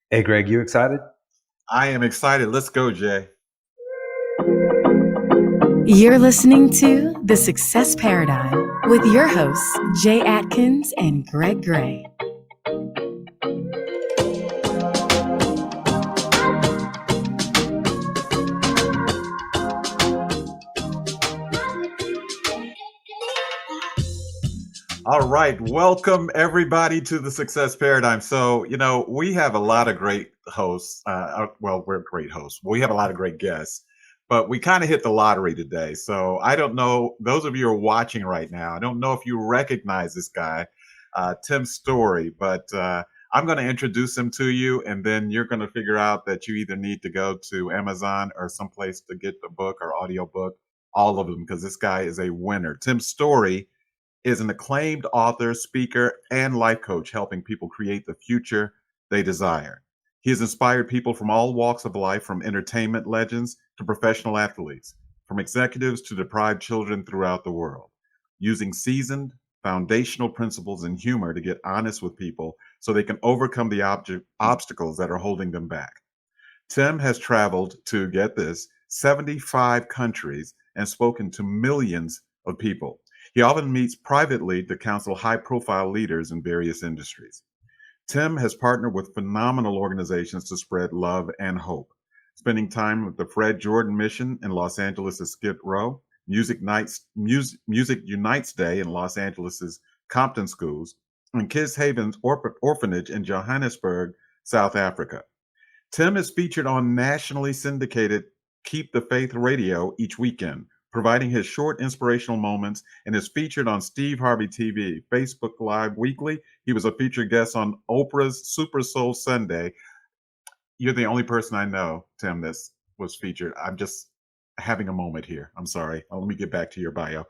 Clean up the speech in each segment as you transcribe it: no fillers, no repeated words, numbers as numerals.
Hey, Greg, you excited? I am excited. Let's go, Jay. You're listening to The Success Paradigm with your hosts, Jay Atkins and Greg Gray. All right. Welcome, everybody, to the Success Paradigm. So, we have a lot of great hosts. Well, we're great hosts. We have a lot of great guests, but we kind of hit the lottery today. So, I don't know, those of you who are watching right now, I don't know if you recognize this guy, Tim Storey, but I'm going to introduce him to you, and then you're going to figure out that you either need to go to Amazon or someplace to get the book or audio book, all of them, because this guy is a winner. Tim Storey is an acclaimed author, speaker, and life coach, helping people create the future they desire. He has inspired people from all walks of life, from entertainment legends to professional athletes, from executives to deprived children throughout the world, using seasoned, foundational principles and humor to get honest with people so they can overcome the obstacles that are holding them back. Tim has traveled to, get this, 75 countries and spoken to millions of people. He often meets privately to counsel high-profile leaders in various industries. Tim has partnered with phenomenal organizations to spread love and hope, spending time with the Fred Jordan Mission in Los Angeles' Skid Row, Music Unites Day in Los Angeles' Compton schools, and Kids Haven's orphanage in Johannesburg, South Africa. Tim is featured on nationally syndicated Keep the Faith radio each weekend, providing his short inspirational moments, and is featured on Steve Harvey TV, Facebook Live weekly. He was a featured guest on Oprah's Super Soul Sunday. You're the only person I know, Tim, that was featured. I'm just having a moment here. I'm sorry. Let me get back to your bio.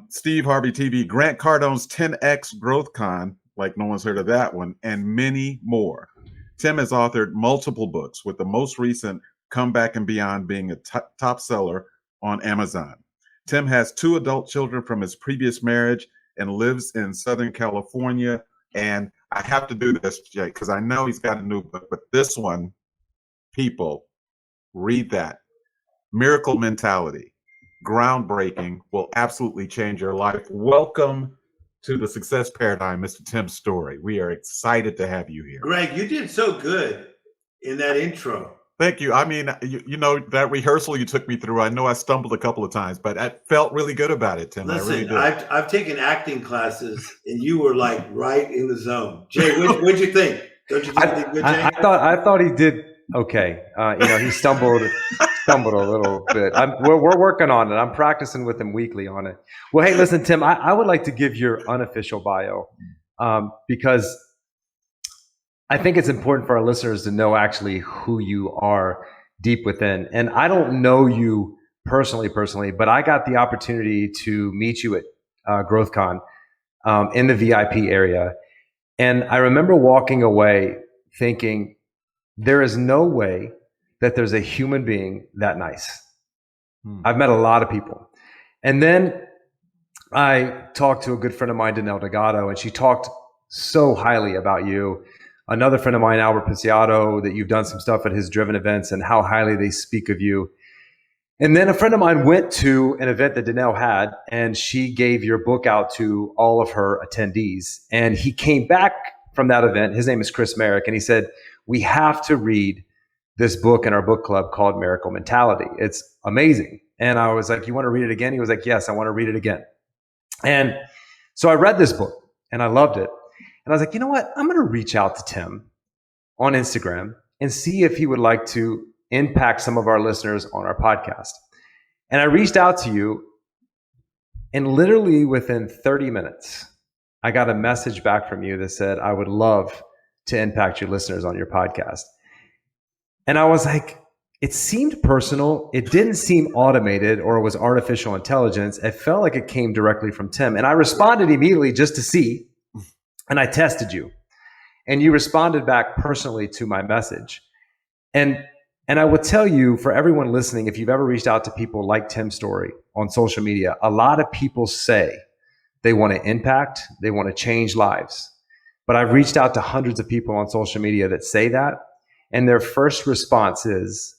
Steve Harvey TV, Grant Cardone's 10X Growth Con, like no one's heard of that one, and many more. Tim has authored multiple books, with the most recent, Come Back and Beyond, being a top seller on Amazon. Tim has 2 adult children from his previous marriage and lives in Southern California. And I have to do this, Jay, because I know he's got a new book, but this one, people, read that. Miracle Mentality, groundbreaking, will absolutely change your life. Welcome to the Success Paradigm, Mr. Tim Storey. We are excited to have you here. Greg, you did so good in that intro. Thank you. I mean, you know, that rehearsal you took me through, I know I stumbled a couple of times, but I felt really good about it, Tim. Listen, I really did. I've taken acting classes, and you were like right in the zone. Jay, what'd you think? Don't you think you did good, Jay? I thought he did okay. He stumbled a little bit. We're working on it. I'm practicing with him weekly on it. Well, hey, listen, Tim, I would like to give your unofficial bio because I think it's important for our listeners to know actually who you are deep within. And I don't know you personally, but I got the opportunity to meet you at GrowthCon in the VIP area. And I remember walking away thinking, there is no way that there's a human being that nice. I've met a lot of people. And then I talked to a good friend of mine, Danelle Delgado, and she talked so highly about you. Another friend of mine, Albert Picciotto, that you've done some stuff at his driven events and how highly they speak of you. And then a friend of mine went to an event that Danelle had, and she gave your book out to all of her attendees. And he came back from that event. His name is Chris Merrick. And he said, we have to read this book in our book club called Miracle Mentality. It's amazing. And I was like, you want to read it again? He was like, yes, I want to read it again. And so I read this book and I loved it. And I was like, you know what? I'm going to reach out to Tim on Instagram and see if he would like to impact some of our listeners on our podcast. And I reached out to you, and literally within 30 minutes, I got a message back from you that said, I would love to impact your listeners on your podcast. And I was like, it seemed personal. It didn't seem automated or it was artificial intelligence. It felt like it came directly from Tim. And I responded immediately just to see. And I tested you, and you responded back personally to my message. And I would tell you, for everyone listening, if you've ever reached out to people like Tim Storey on social media, a lot of people say they want to impact, they want to change lives. But I've reached out to hundreds of people on social media that say that, And their first response is,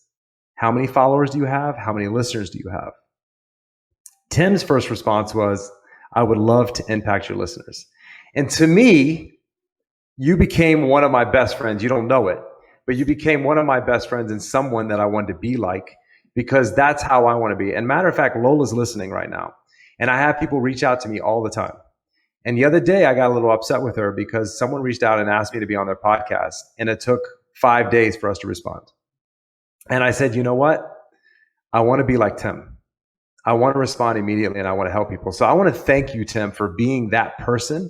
how many followers do you have? How many listeners do you have? Tim's first response was, I would love to impact your listeners. And to me, you became one of my best friends. You don't know it, but you became one of my best friends and someone that I wanted to be like, because that's how I want to be. And matter of fact, Lola's listening right now. And I have people reach out to me all the time. And the other day I got a little upset with her because someone reached out and asked me to be on their podcast. And it took 5 days for us to respond. And I said, you know what? I want to be like Tim. I want to respond immediately and I want to help people. So I want to thank you, Tim, for being that person.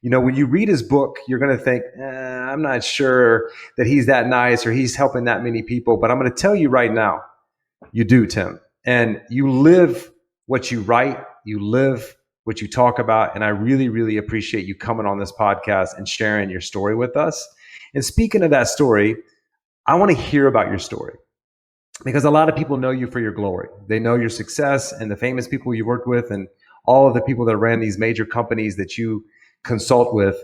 You know, when you read his book, you're going to think, I'm not sure that he's that nice or he's helping that many people. But I'm going to tell you right now, you do, Tim. And you live what you write. You live what you talk about. And I really, really appreciate you coming on this podcast and sharing your story with us. And speaking of that story, I want to hear about your story. Because a lot of people know you for your glory. They know your success and the famous people you worked with and all of the people that ran these major companies that you consult with.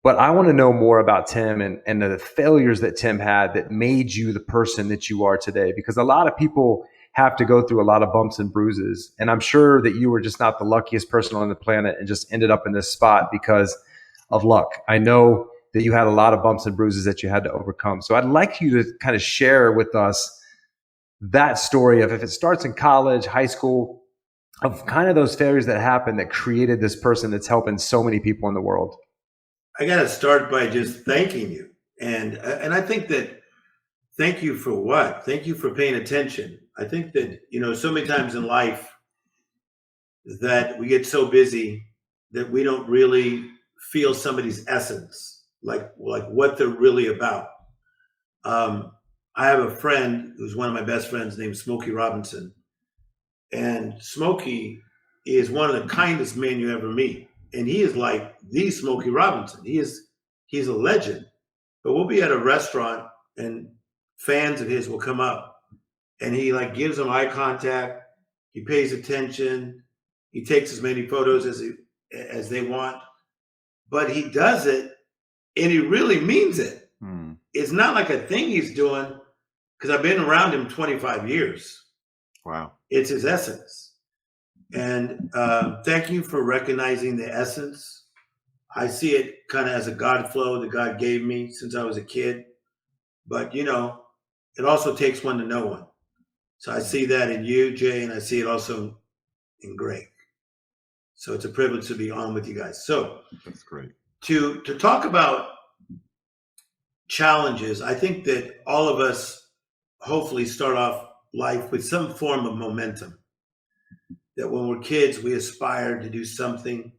But I want to know more about Tim and the failures that Tim had that made you the person that you are today. Because a lot of people have to go through a lot of bumps and bruises. And I'm sure that you were just not the luckiest person on the planet and just ended up in this spot because of luck. I know that you had a lot of bumps and bruises that you had to overcome. So I'd like you to kind of share with us that story of, if it starts in college, high school, of kind of those failures that happened that created this person that's helping so many people in the world. I got to start by just thanking you. And I think that, thank you for what? Thank you for paying attention. I think that, you know, so many times in life that we get so busy that we don't really feel somebody's essence, like what they're really about. I have a friend who's one of my best friends named Smokey Robinson. And Smokey is one of the kindest men you ever meet. And he is like the Smokey Robinson. He's a legend. But we'll be at a restaurant and fans of his will come up and he like gives them eye contact. He pays attention. He takes as many photos as they want. But he does it and he really means it. It's not like a thing he's doing, because I've been around him 25 years. Wow. It's his essence. And thank you for recognizing the essence. I see it kind of as a God flow that God gave me since I was a kid. But, you know, it also takes one to know one. So I see that in you, Jay, and I see it also in Greg. So it's a privilege to be on with you guys. So that's great. To talk about challenges, I think that all of us hopefully start off life with some form of momentum. That when we're kids, we aspire to do something.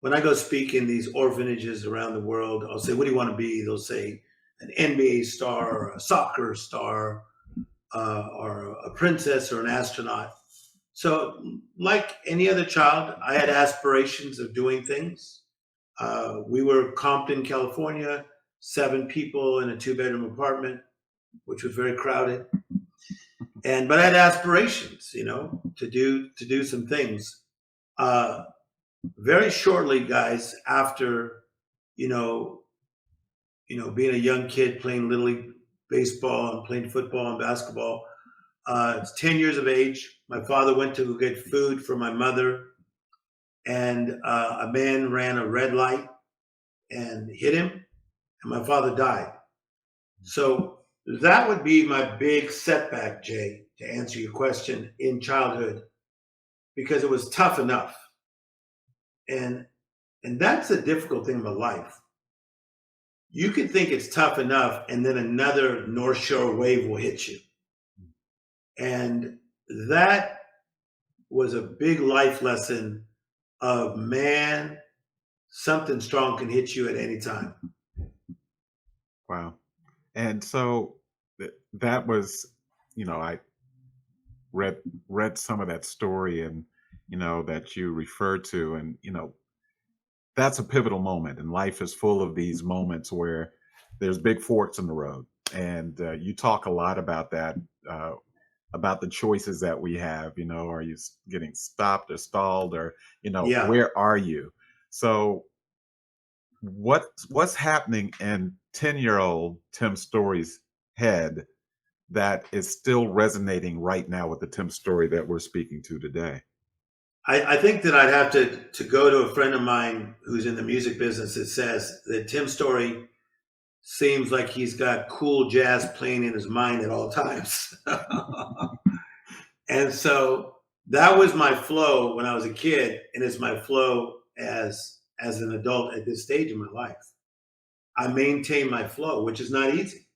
When I go speak in these orphanages around the world, I'll say, what do you want to be? They'll say an NBA star or a soccer star or a princess or an astronaut. So like any other child, I had aspirations of doing things. We were Compton, California, 7 people in a 2-bedroom apartment, which was very crowded. But I had aspirations, you know, to do some things. Very shortly, guys, after, you know, being a young kid playing Little League baseball and playing football and basketball, it's 10 years of age. My father went to go get food for my mother, and a man ran a red light and hit him, and my father died. So that would be my big setback, Jay, to answer your question, in childhood, because it was tough enough. And that's the difficult thing about life. You can think it's tough enough, and then another North Shore wave will hit you. And that was a big life lesson of, man, something strong can hit you at any time. Wow. And so that was, you know, I read some of that story and, you know, that you referred to, and, you know, that's a pivotal moment, and life is full of these moments where there's big forks in the road. And you talk a lot about that, about the choices that we have, you know, are you getting stopped or stalled, or, you know, Yeah. Where are you? So what's happening in 10-year-old Tim Storey's head that is still resonating right now with the Tim Storey that we're speaking to today? I think that I'd have to go to a friend of mine who's in the music business that says that Tim Storey seems like he's got cool jazz playing in his mind at all times. And so that was my flow when I was a kid, and it's my flow as an adult at this stage in my life. I maintain my flow, which is not easy.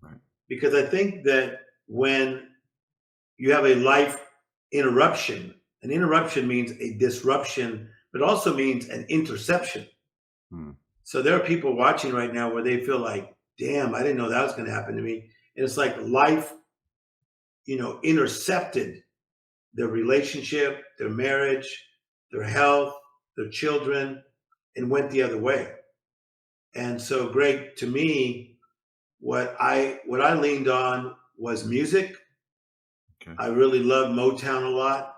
Right. Because I think that when you have a life interruption, an interruption means a disruption, but also means an interception. Hmm. So there are people watching right now where they feel like, damn, I didn't know that was going to happen to me. And it's like life, intercepted their relationship, their marriage, their health, their children, and went the other way. And so, Greg, to me, what I leaned on was music. Okay. I really loved Motown a lot.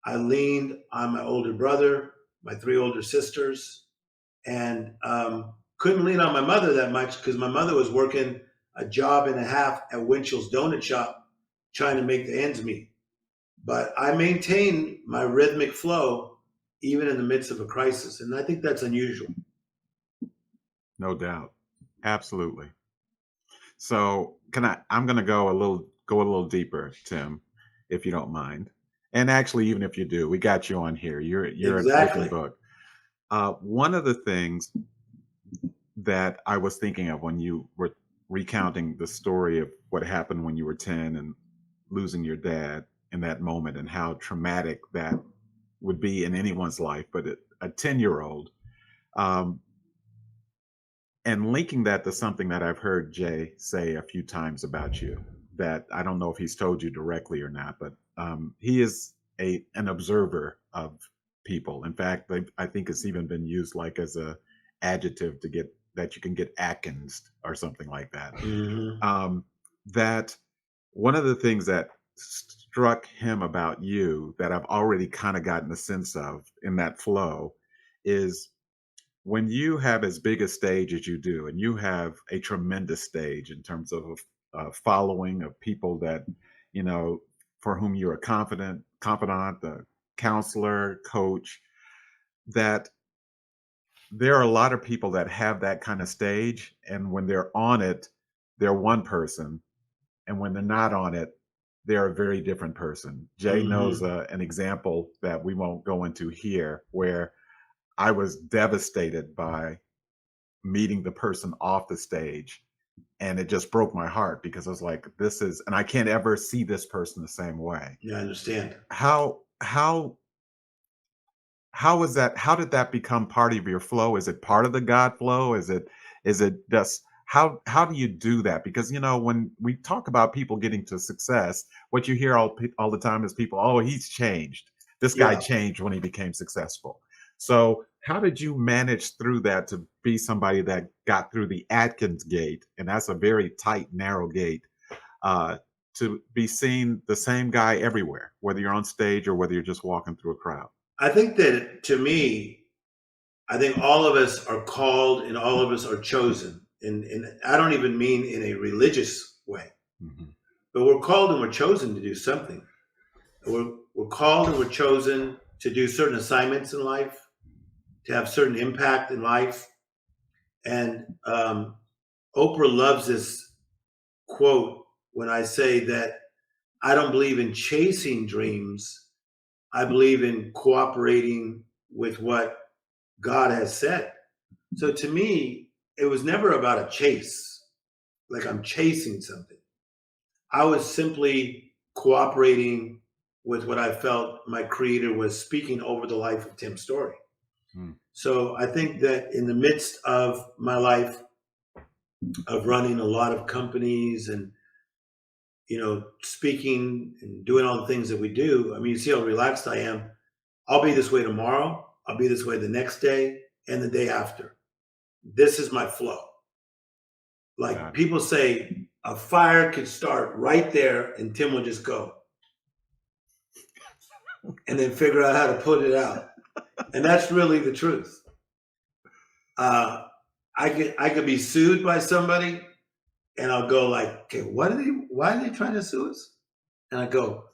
I leaned on my older brother, my 3 older sisters, and couldn't lean on my mother that much because my mother was working a job and a half at Winchell's Donut Shop trying to make the ends meet. But I maintained my rhythmic flow even in the midst of a crisis, and I think that's unusual. No doubt. Absolutely. So I'm going to go a little deeper, Tim, if you don't mind. And actually, even if you do, we got you on here. You're Exactly. an open book. One of the things that I was thinking of when you were recounting the story of what happened when you were 10 and losing your dad in that moment and how traumatic that would be in anyone's life, but a 10-year-old, and linking that to something that I've heard Jay say a few times about you, that I don't know if he's told you directly or not, but he is an observer of people. In fact, I think it's even been used like as a adjective to get that you can get Atkins or something like that. Mm-hmm. That one of the things that struck him about you that I've already kind of gotten a sense of in that flow is when you have as big a stage as you do, and you have a tremendous stage in terms of a following of people that, for whom you're a confidant, the counselor, coach, that there are a lot of people that have that kind of stage. And when they're on it, they're one person. And when they're not on it, they're a very different person. Jay knows an example that we won't go into here where I was devastated by meeting the person off the stage. And it just broke my heart because I was like, and I can't ever see this person the same way. Yeah, I understand. How is that? How did that become part of your flow? Is it part of the God flow? Is it just, how do you do that? Because, when we talk about people getting to success, what you hear all the time is people, oh, he's changed. This guy changed when he became successful. So how did you manage through that to be somebody that got through the Atkins gate? And that's a very tight, narrow gate, to be seen the same guy everywhere, whether you're on stage or whether you're just walking through a crowd. I think that, to me, I think all of us are called and all of us are chosen. And I don't even mean in a religious way, but we're called and we're chosen to do something. We're called and we're chosen to do certain assignments in life, to have certain impact in life. And Oprah loves this quote when I say that I don't believe in chasing dreams. I believe in cooperating with what God has said. So to me, it was never about a chase, like I'm chasing something. I was simply cooperating with what I felt my creator was speaking over the life of Tim Storey. So I think that in the midst of my life of running a lot of companies and, speaking and doing all the things that we do, I mean, you see how relaxed I am. I'll be this way tomorrow. I'll be this way the next day and the day after. This is my flow. Like people say, a fire could start right there and Tim will just go and then figure out how to put it out. And that's really the truth. I could be sued by somebody and I'll go like, okay, why are they trying to sue us? And I go,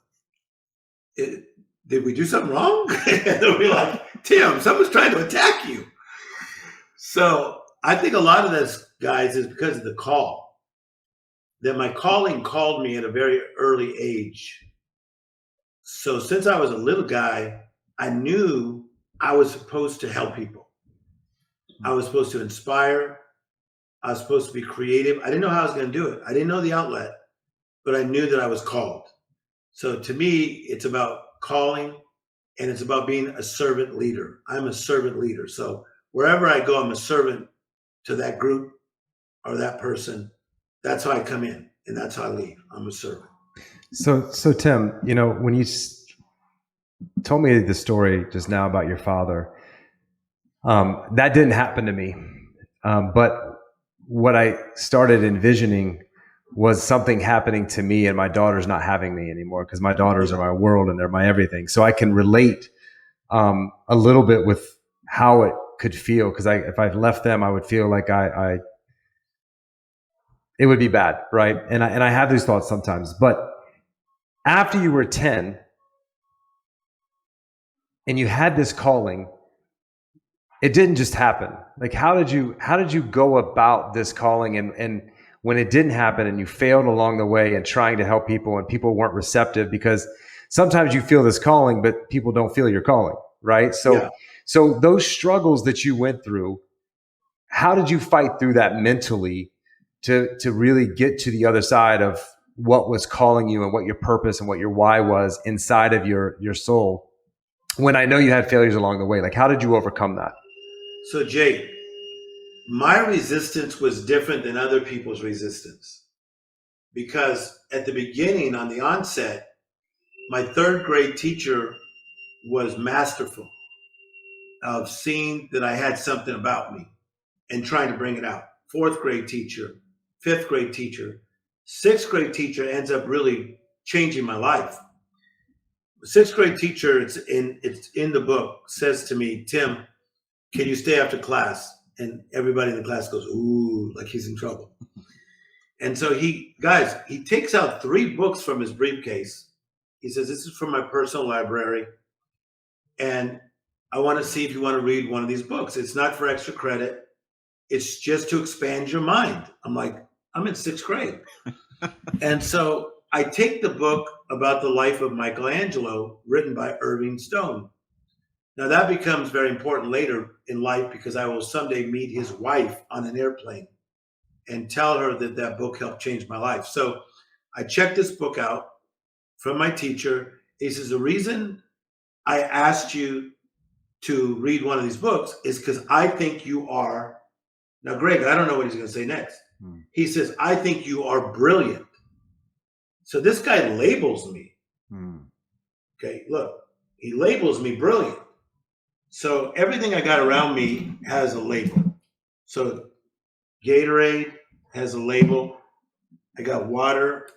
did we do something wrong? And they'll be like, Tim, someone's trying to attack you. So I think a lot of this, guys, is because of the call. That my calling called me at a very early age. So since I was a little guy, I knew I was supposed to help people. I was supposed to inspire. I was supposed to be creative. I didn't know how I was going to do it. I didn't know the outlet, but I knew that I was called. So to me, it's about calling, and it's about being a servant leader. I'm a servant leader. So wherever I go, I'm a servant to that group or that person. That's how I come in, and that's how I leave. I'm a servant. So Tim, when you told me the story just now about your father, that didn't happen to me. But what I started envisioning was something happening to me, and my daughter's not having me anymore, because my daughters are my world and they're my everything. So I can relate a little bit with how it could feel, because if I left them, I would feel like it would be bad, right? And I have these thoughts sometimes. But after you were 10 and you had this calling, it didn't just happen. Like, how did you go about this calling? And when it didn't happen and you failed along the way and trying to help people and people weren't receptive, because sometimes you feel this calling, but people don't feel your calling, right? So those struggles that you went through, how did you fight through that mentally to really get to the other side of what was calling you and what your purpose and what your why was inside of your soul? When I know you had failures along the way, like, how did you overcome that? So Jay, my resistance was different than other people's resistance, because at the beginning, on the onset, my third grade teacher was masterful of seeing that I had something about me and trying to bring it out. Fourth grade teacher, fifth grade teacher, sixth grade teacher ends up really changing my life. Sixth grade teacher, it's in the book, says to me, Tim, can you stay after class? And everybody in the class goes, ooh, like he's in trouble. And so he takes out 3 books from his briefcase. He says, this is from my personal library, and I want to see if you want to read one of these books. It's not for extra credit. It's just to expand your mind. I'm like, I'm in 6th grade. And so I take the book about the life of Michelangelo, written by Irving Stone. Now that becomes very important later in life, because I will someday meet his wife on an airplane and tell her that that book helped change my life. So I checked this book out from my teacher. He says, the reason I asked you to read one of these books is because I think you are, now Greg, I don't know what he's going to say next. He says, I think you are brilliant. So this guy labels me. Okay, look, he labels me brilliant. So everything I got around me has a label. So Gatorade has a label. I got water,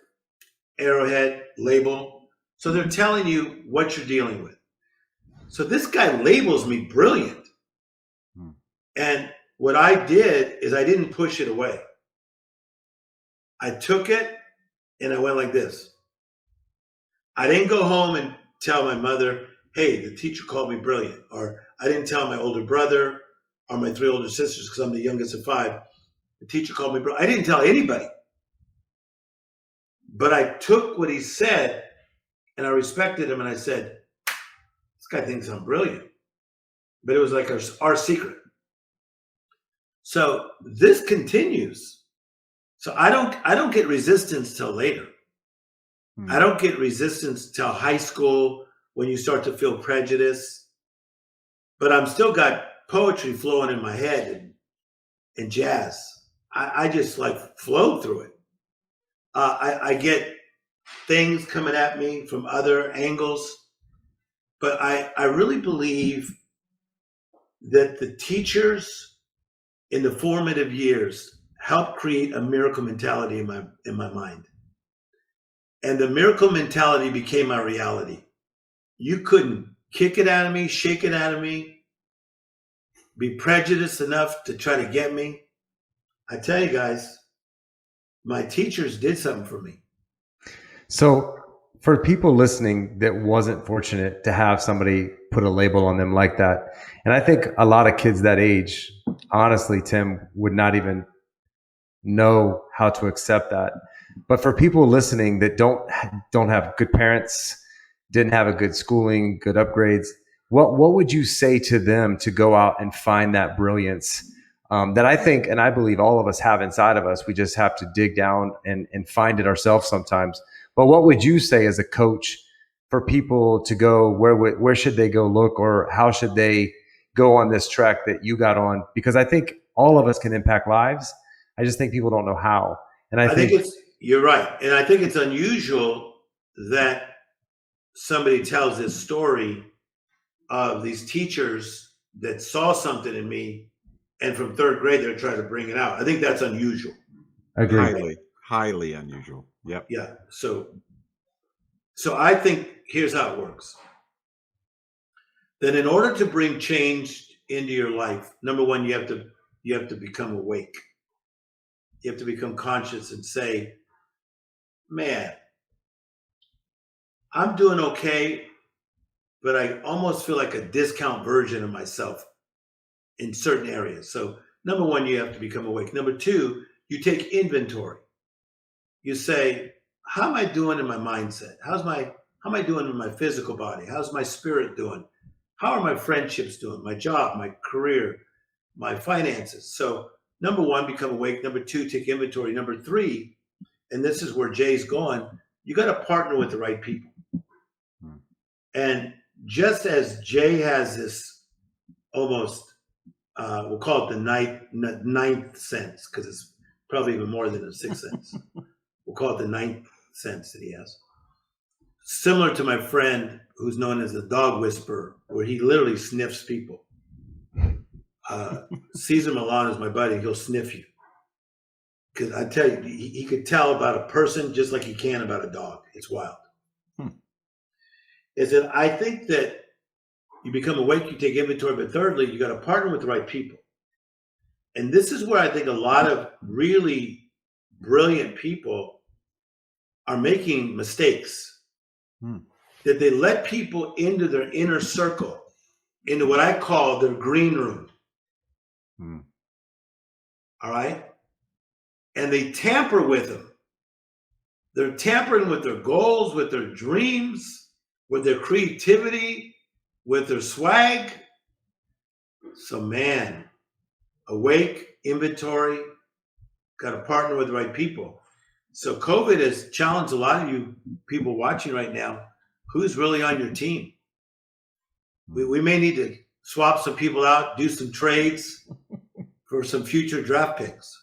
Arrowhead, label. So they're telling you what you're dealing with. So this guy labels me brilliant. And what I did is I didn't push it away. I took it and I went like this. I didn't go home and tell my mother, hey, the teacher called me brilliant. Or I didn't tell my older brother or my 3 older sisters, because I'm the youngest of 5. The teacher called me brilliant. I didn't tell anybody. But I took what he said and I respected him, and I said, this guy thinks I'm brilliant. But it was like our secret. So this continues. So I don't get resistance till later. I don't get resistance till high school, when you start to feel prejudice. But I'm still got poetry flowing in my head and jazz. I just like flow through it. I get things coming at me from other angles. But I really believe that the teachers in the formative years helped create a miracle mentality in my mind. And the miracle mentality became my reality. You couldn't kick it out of me, shake it out of me, be prejudiced enough to try to get me. I tell you guys, my teachers did something for me. So, for people listening that wasn't fortunate to have somebody put a label on them like that, and I think a lot of kids that age, honestly, Tim, would not even know how to accept that. But for people listening that don't have good parents, didn't have a good schooling, good upgrades, what would you say to them to go out and find that brilliance that I think and I believe all of us have inside of us? We just have to dig down and find it ourselves sometimes. But what would you say as a coach for people to go? Where should they go look, or how should they go on this track that you got on? Because I think all of us can impact lives. I just think people don't know how. And I think You're right. And I think it's unusual that somebody tells this story of these teachers that saw something in me, and from third grade, they're trying to bring it out. I think that's unusual. agree. Highly unusual. Yep. Yeah. So I think here's how it works. That in order to bring change into your life, number one, you have to become awake. You have to become conscious and say, man, I'm doing okay, but I almost feel like a discount version of myself in certain areas. So number one, you have to become awake. Number two, you take inventory. You say, how am I doing in my mindset? How am I doing in my physical body? How's my spirit doing? How are my friendships doing? My job, my career, my finances. So number one, become awake. Number two, take inventory. Number three, and this is where Jay's going, you got to partner with the right people. And just as Jay has this almost, we'll call it the ninth sense, because it's probably even more than a sixth sense. We'll call it the ninth sense that he has. Similar to my friend who's known as the dog whisperer, where he literally sniffs people. Cesar Millan is my buddy. He'll sniff you. Because I tell you, he could tell about a person just like he can about a dog. It's wild. Is that I think that you become awake, you take inventory, but thirdly, you got to partner with the right people. And this is where I think a lot of really brilliant people are making mistakes. That they let people into their inner circle, into what I call their green room. All right? And they tamper with them. They're tampering with their goals, with their dreams, with their creativity, with their swag. So man, awake, inventory, got to partner with the right people. So COVID has challenged a lot of you people watching right now. Who's really on your team? We may need to swap some people out, do some trades for some future draft picks.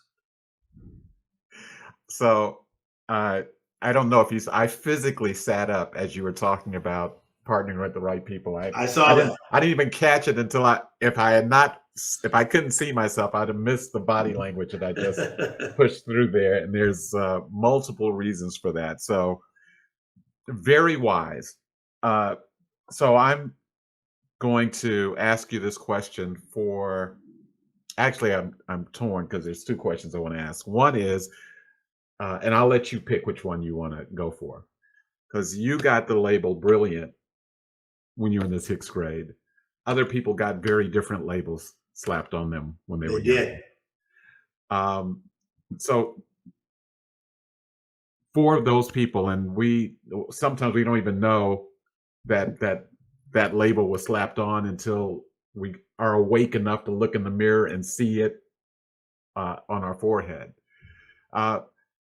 So I don't know if I physically sat up as you were talking about partnering with the right people. I saw that. I didn't even catch it until if I couldn't see myself, I'd have missed the body language that I just pushed through there. And there's multiple reasons for that. So very wise. So I'm going to ask you this question actually, I'm torn because there's two questions I want to ask. One is, and I'll let you pick which one you want to go for, because you got the label brilliant when you were in the sixth grade. Other people got very different labels slapped on them when they were young. So for those people, and sometimes we don't even know that label was slapped on until we are awake enough to look in the mirror and see it on our forehead.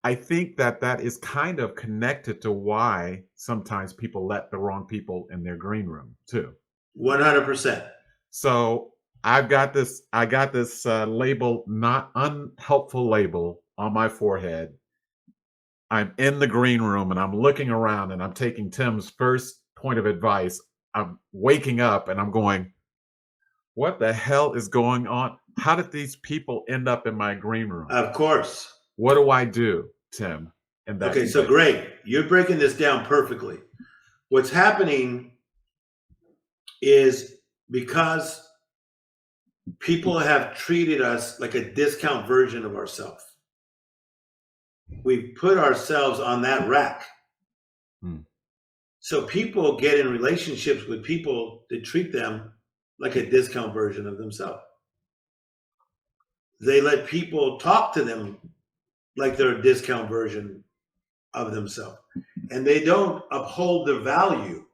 I think that is kind of connected to why sometimes people let the wrong people in their green room too. 100%. So I got this label, not unhelpful label, on my forehead. I'm in the green room and I'm looking around and I'm taking Tim's first point of advice. I'm waking up and I'm going, what the hell is going on? How did these people end up in my green room? Of course. What do I do, Tim? Okay, so great. You're breaking this down perfectly. What's happening is because people have treated us like a discount version of ourselves. we've put ourselves on that rack. Hmm. So people get in relationships with people that treat them like a discount version of themselves. They let people talk to them like they're a discount version of themselves. And they don't uphold their value.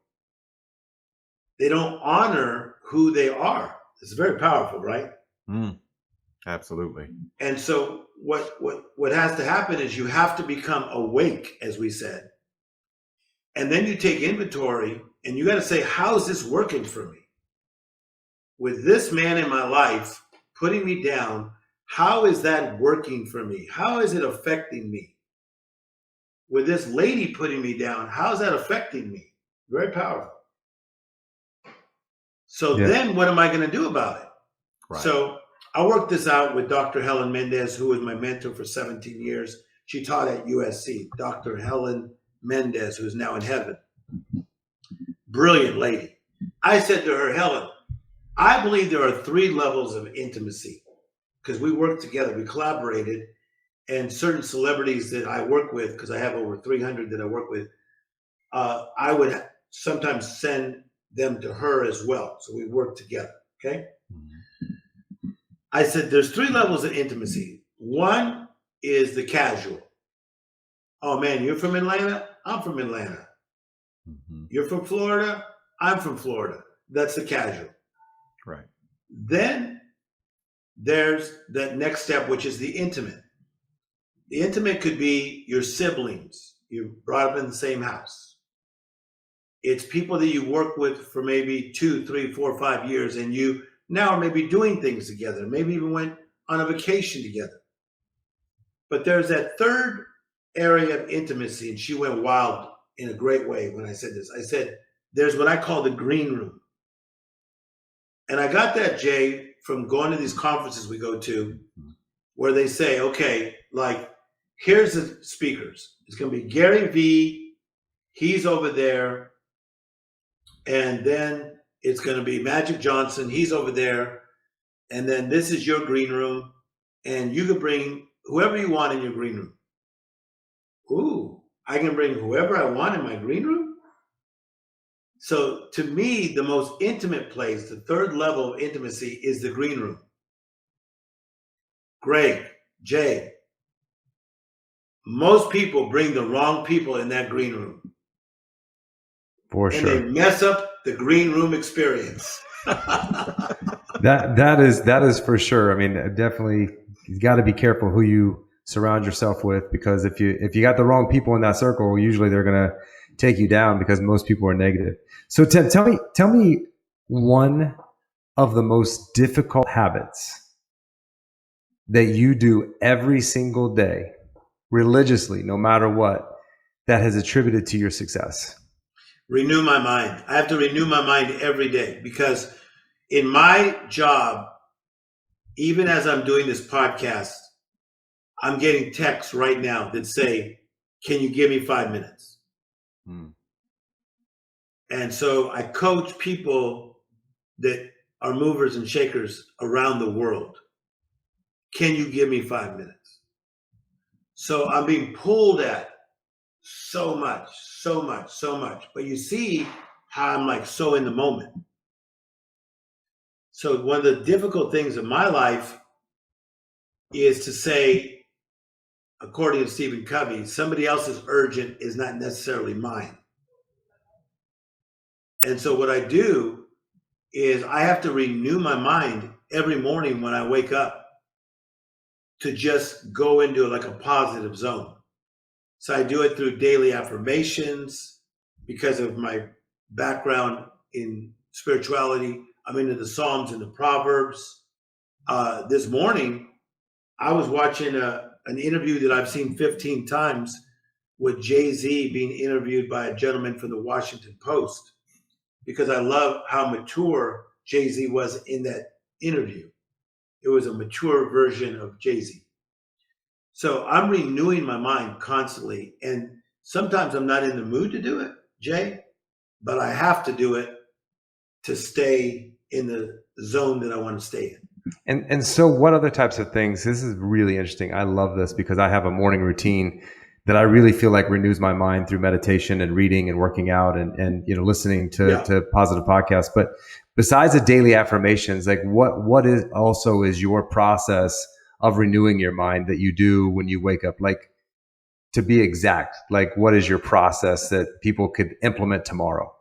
They don't honor who they are. It's very powerful, right? Absolutely. And so what has to happen is you have to become awake, as we said. And then you take inventory and you got to say, how is this working for me? With this man in my life putting me down, how is that working for me? How is it affecting me? With this lady putting me down, how is that affecting me? Very powerful. So then what am I going to do about it? Right. So I worked this out with Dr. Helen Mendez, who was my mentor for 17 years. She taught at USC. Dr. Helen Mendez, who's now in heaven. Brilliant lady. I said to her, Helen, I believe there are 3 levels of intimacy because we worked together, we collaborated, and certain celebrities that I work with, because I have over 300 that I work with, I would sometimes send them to her as well. So we work together, okay? Mm-hmm. I said, there's 3 levels of intimacy. One is the casual. Oh man, you're from Atlanta? I'm from Atlanta. Mm-hmm. You're from Florida? I'm from Florida. That's the casual. Right. Then there's that next step, which is the intimate. The intimate could be your siblings. You brought up in the same house. It's people that you work with for maybe 2, 3, 4, 5 years, and you now are maybe doing things together, maybe even went on a vacation together. But there's that third area of intimacy, and she went wild in a great way when I said this. I said, there's what I call the green room. And I got that, Jay, from going to these conferences we go to where they say, okay, like, here's the speakers. It's going to be Gary Vee. He's over there. And then it's going to be Magic Johnson. He's over there. And then this is your green room. And you can bring whoever you want in your green room. Ooh, I can bring whoever I want in my green room? So to me, the most intimate place, the third level of intimacy is the green room. Greg, Jay, most people bring the wrong people in that green room. For and sure. They mess up the green room experience. That is for sure. I mean, definitely, you got to be careful who you surround yourself with, because if you got the wrong people in that circle, usually they're going to take you down because most people are negative. So Tim, tell me one of the most difficult habits that you do every single day, religiously, no matter what, that has attributed to your success. Renew my mind. I have to renew my mind every day, because in my job, even as I'm doing this podcast, I'm getting texts right now that say, can you give me 5 minutes? And so I coach people that are movers and shakers around the world. Can you give me 5 minutes? So I'm being pulled at so much. But you see how I'm like so in the moment. So one of the difficult things in my life is to say, according to Stephen Covey, somebody else's urgent is not necessarily mine. And so what I do is I have to renew my mind every morning when I wake up to just go into like a positive zone. So I do it through daily affirmations because of my background in spirituality. I'm into the Psalms and the Proverbs. This morning, I was watching an interview that I've seen 15 times with Jay-Z being interviewed by a gentleman from the Washington Post, because I love how mature Jay-Z was in that interview. It was a mature version of Jay-Z. So I'm renewing my mind constantly. And sometimes I'm not in the mood to do it, Jay, but I have to do it to stay in the zone that I want to stay in. And so what other types of things? This is really interesting. I love this because I have a morning routine that I really feel like renews my mind through meditation and reading and working out and listening to positive podcasts. But besides the daily affirmations, like what is your process of renewing your mind that you do when you wake up? Like, to be exact, like what is your process that people could implement tomorrow?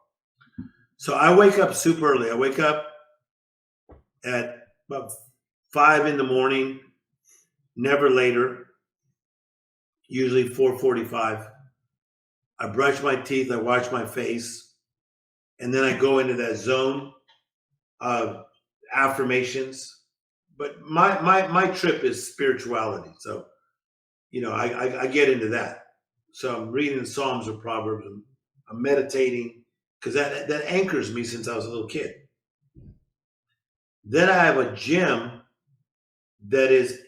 So I wake up super early. I wake up at about 5 in the morning, never later, usually 4:45. I brush my teeth, I wash my face, and then I go into that zone of affirmations. But my trip is spirituality. So, I get into that. So I'm reading the Psalms or Proverbs. I'm meditating because that anchors me since I was a little kid. Then I have a gym that is,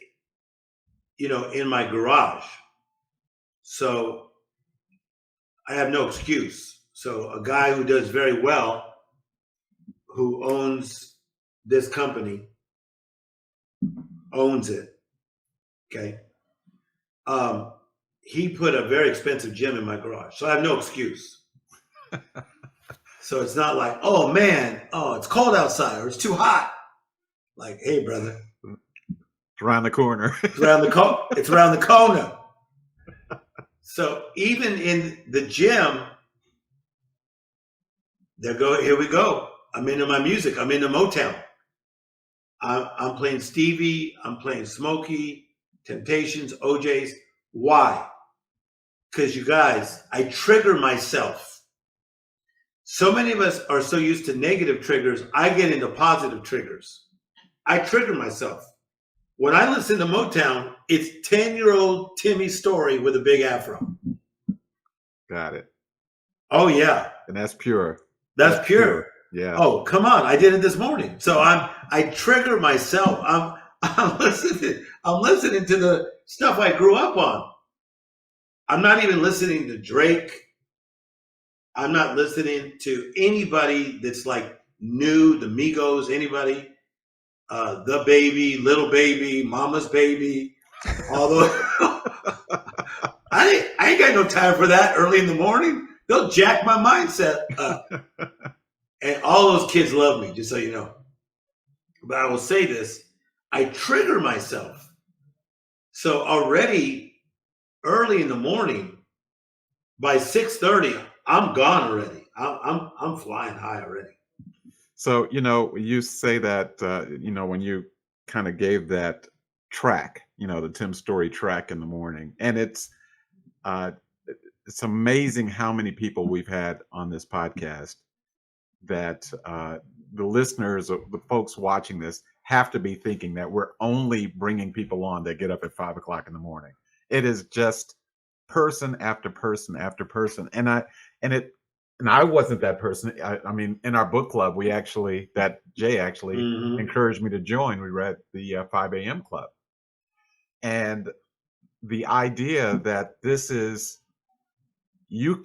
in my garage. So I have no excuse. So a guy who does very well, who owns this company, owns it. Okay. He put a very expensive gym in my garage. So I have no excuse. So it's not like, oh man, it's cold outside or it's too hot. Like, hey, brother. It's around the corner. It's around the corner. So even in the gym, here we go. I'm into my music. I'm into Motown. I'm playing Stevie. I'm playing Smokey, Temptations, OJs. Why? Because you guys, I trigger myself. So many of us are so used to negative triggers. I get into positive triggers. I trigger myself. When I listen to Motown, it's 10-year-old Timmy Storey with a big afro. Got it. Oh yeah. And that's pure. That's pure. Yeah. Oh, come on. I did it this morning. So I trigger myself. I'm listening to the stuff I grew up on. I'm not even listening to Drake. I'm not listening to anybody that's like new, the Migos, anybody. The Baby, Little Baby, Mama's Baby, all those. I ain't got no time for that early in the morning. They'll jack my mindset up. And all those kids love me, just so you know. But I will say this, I trigger myself. So already early in the morning, by 6:30, I'm gone already. I'm flying high already. So, you say that, when you kind of gave that track, the Tim Storey track in the morning, and it's amazing how many people we've had on this podcast that the listeners, the folks watching this, have to be thinking that we're only bringing people on that get up at 5 o'clock in the morning. It is just person after person after person, and I wasn't that person. I mean, in our book club, Jay actually encouraged me to join. We read the 5 a.m. club, and the idea that this is. You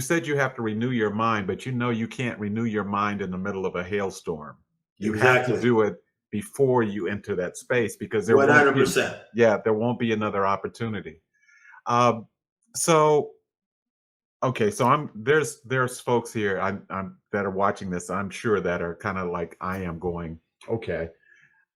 said you have to renew your mind, but you can't renew your mind in the middle of a hailstorm. You have to do it before you enter that space because there 100%. There won't be another opportunity. So there's folks here I'm that are watching this, I'm sure, that are kind of like I am going, okay,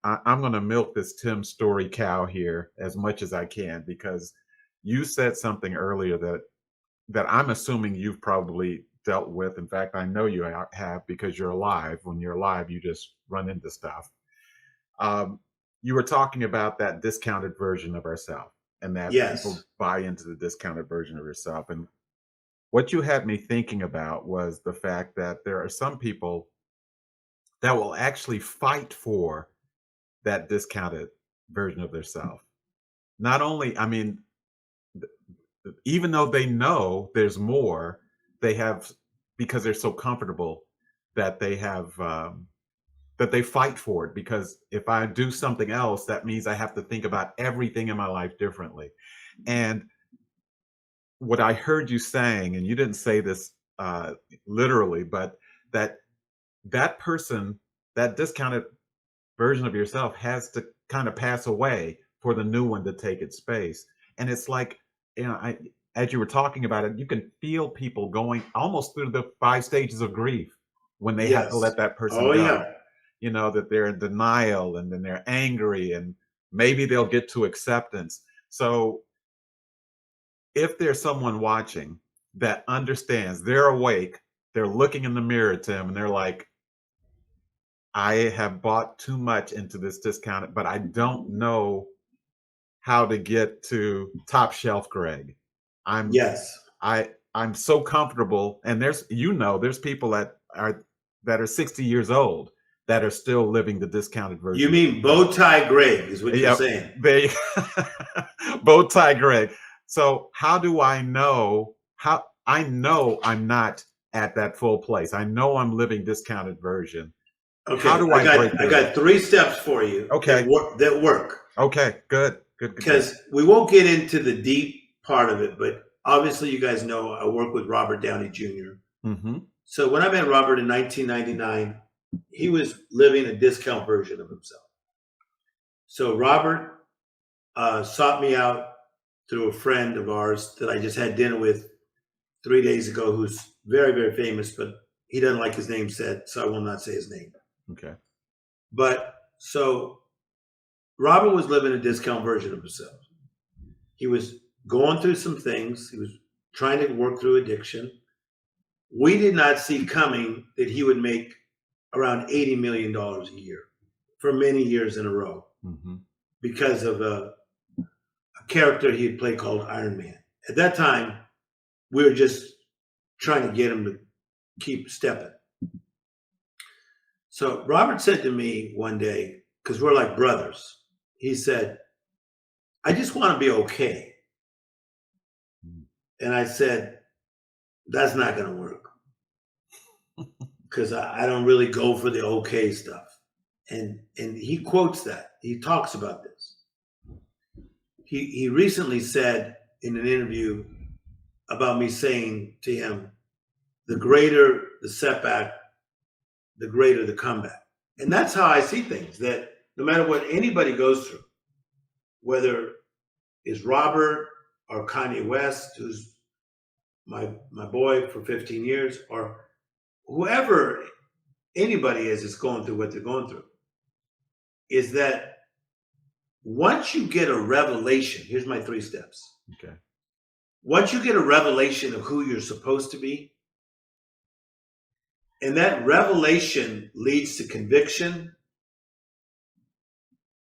I'm going to milk this Tim Storey cow here as much as I can, because you said something earlier that I'm assuming you've probably dealt with. In fact, I know you have, because you're alive. When you're alive, you just run into stuff. You were talking about that discounted version of ourselves, and that people buy into the discounted version of yourself. And what you had me thinking about was the fact that there are some people that will actually fight for that discounted version of themselves. Not only, I mean, even though they know there's more, they have, because they're so comfortable, that they have that they fight for it, because if I do something else, that means I have to think about everything in my life differently. And what I heard you saying, and you didn't say this literally, but that person, that discounted version of yourself has to kind of pass away for the new one to take its space. And it's like, as you were talking about it, you can feel people going almost through the 5 stages of grief when they have to let that person Oh, go. yeah. You know, that they're in denial, and then they're angry, and maybe they'll get to acceptance. So if there's someone watching that understands, they're awake, they're looking in the mirror, Tim, and they're like, I have bought too much into this discounted, but I don't know how to get to top shelf Greg. I'm so comfortable, and there's people that are 60 years old that are still living the discounted version. You mean bow tie Greg is what you're saying? Bow tie Greg. So how do I know I know I'm not at that full place? I know I'm living discounted version. Okay. How do I got 3 steps for you. Okay. That work. Okay. Good. Because we won't get into the deep part of it, but obviously you guys know I work with Robert Downey Jr. Mm-hmm. So when I met Robert in 1999, he was living a discount version of himself. So Robert sought me out through a friend of ours that I just had dinner with 3 days ago, who's very, very famous, but he doesn't like his name said, so I will not say his name. Okay. But so Robert was living a discount version of himself. He was going through some things. He was trying to work through addiction. We did not see coming that he would make around $80 million a year for many years in a row, because of a character he had played called Iron Man. At that time, we were just trying to get him to keep stepping. So Robert said to me one day, because we're like brothers, he said, I just want to be okay. And I said, that's not going to work, because I don't really go for the okay stuff. And he quotes that. He talks about this. He recently said in an interview about me saying to him, the greater the setback, the greater the comeback. And that's how I see things, that no matter what anybody goes through, whether it's Robert or Kanye West, who's my boy for 15 years, or whoever anybody is going through what they're going through, is that once you get a revelation, here's my 3 steps. Okay. Once you get a revelation of who you're supposed to be, and that revelation leads to conviction,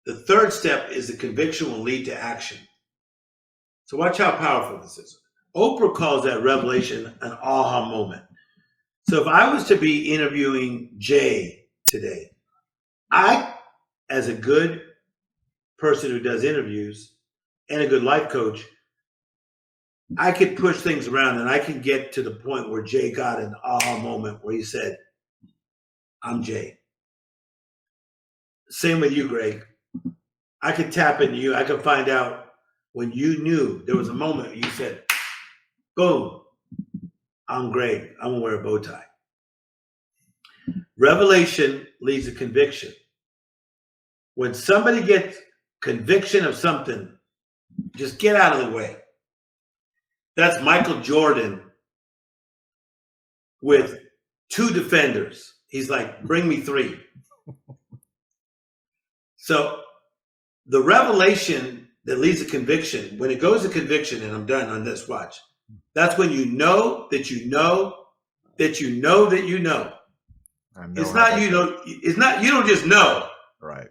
the 3rd step is the conviction will lead to action. So watch how powerful this is. Oprah calls that revelation an aha moment. So if I was to be interviewing Jay today, I, as a good person who does interviews and a good life coach, I could push things around and I can get to the point where Jay got an aha moment where he said, I'm Jay. Same with you, Greg. I could tap into you. I could find out when you knew there was a moment you said, boom, I'm Greg. I'm going to wear a bow tie. Revelation leads to conviction. When somebody gets conviction of something, just get out of the way. That's Michael Jordan with 2 defenders. He's like, bring me 3. So the revelation that leads to conviction, when it goes to conviction, and I'm done on this, watch, that's when you know that you know that you know that you know. It's not you don't just know. Right.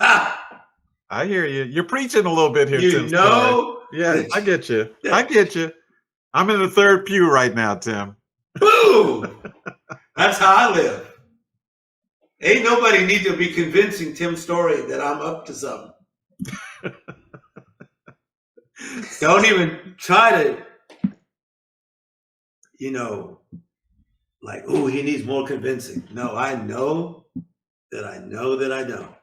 Ha! I hear you. You're preaching a little bit here, You Tim. know. Yeah, I get you. I get you. I'm in the 3rd pew right now, Tim. Boom! That's how I live. Ain't nobody need to be convincing Tim Storey that I'm up to something. Don't even try to, like, oh, he needs more convincing. No, I know that I know that I know.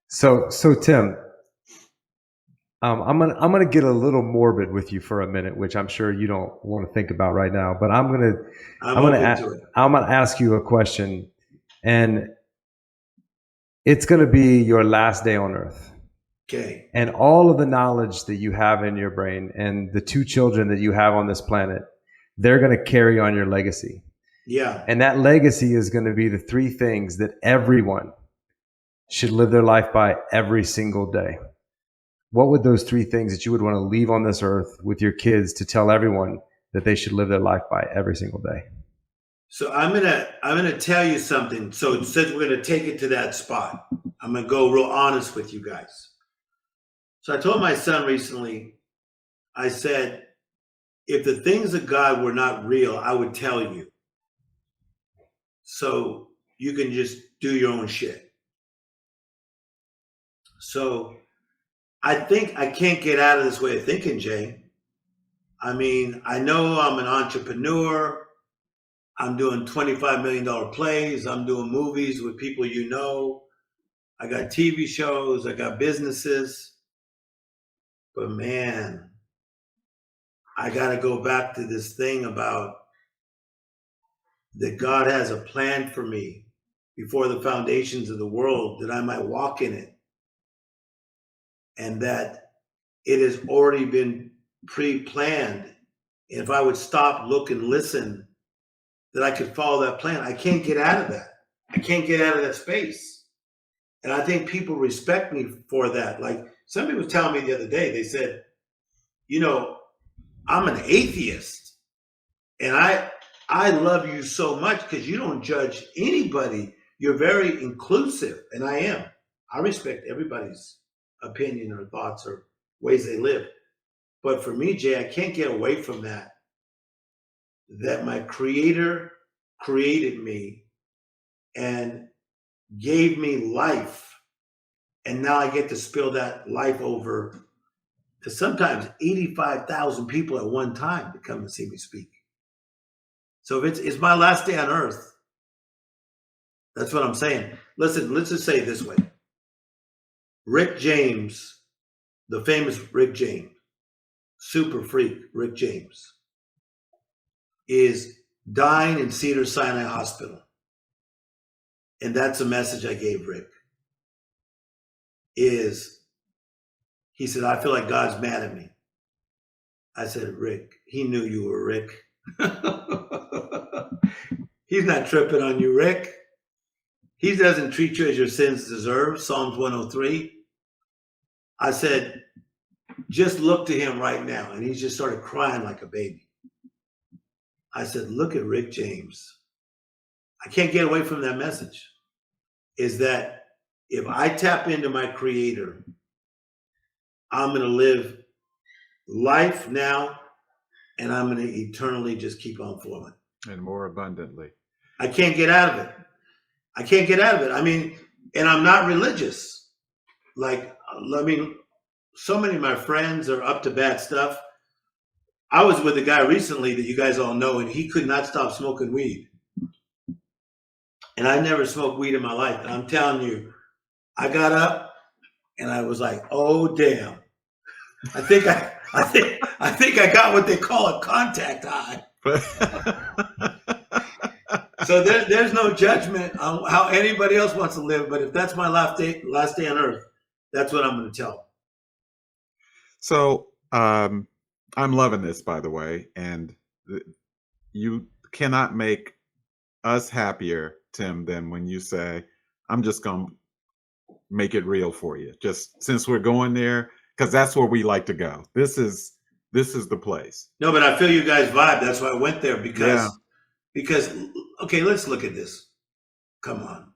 So Tim, I'm gonna get a little morbid with you for a minute, which I'm sure you don't want to think about right now. But I'm gonna ask you a question, and it's going to be your last day on earth. Okay. And all of the knowledge that you have in your brain and the 2 children that you have on this planet, they're going to carry on your legacy. Yeah. And that legacy is going to be the 3 things that everyone should live their life by every single day. What would those 3 things that you would want to leave on this earth with your kids to tell everyone that they should live their life by every single day? So I'm gonna tell you something. So since we're gonna take it to that spot, I'm gonna go real honest with you guys. So I told my son recently, I said, if the things of God were not real, I would tell you. So you can just do your own shit. So I think I can't get out of this way of thinking, Jay. I mean, I know I'm an entrepreneur. I'm doing $25 million plays. I'm doing movies with people you know. I got TV shows. I got businesses. But man, I got to go back to this thing about that God has a plan for me before the foundations of the world, that I might walk in it. And that it has already been pre-planned. If I would stop, look, and listen, that I could follow that plan. I can't get out of that. I can't get out of that space. And I think people respect me for that. Like somebody was telling me the other day, they said, you know, I'm an atheist. And I love you so much because you don't judge anybody. You're very inclusive. And I am. I respect everybody's opinion or thoughts or ways they live. But for me, Jay, I can't get away from that. That my creator created me and gave me life. And now I get to spill that life over to sometimes 85,000 people at one time to come and see me speak. So if it's my last day on earth, that's what I'm saying. Listen, let's just say it this way. Rick James, the famous Rick James, super freak Rick James, is dying in Cedars-Sinai Hospital. And that's a message I gave Rick. He said, I feel like God's mad at me. I said, Rick, he knew you were Rick. He's not tripping on you, Rick. He doesn't treat you as your sins deserve, Psalms 103. I said, just look to him right now. And he just started crying like a baby. I said, look at Rick James. I can't get away from that message. Is that if I tap into my creator, I'm going to live life now and I'm going to eternally just keep on flowing. And more abundantly. I can't get out of it. I can't get out of it. I mean, and I'm not religious. Like, I mean, so many of my friends are up to bad stuff. I was with a guy recently that you guys all know, and he could not stop smoking weed. And I never smoked weed in my life. And I'm telling you, I got up and I was like, oh, damn. I think I got what they call a contact high. So there's no judgment on how anybody else wants to live. But if that's my last day on earth, that's what I'm going to tell them. So I'm loving this, by the way. And you cannot make us happier, Tim, than when you say, I'm just going to make it real for you. Just since we're going there, because that's where we like to go. This is the place. No, but I feel you guys vibe. That's why I went there because okay, let's look at this. Come on.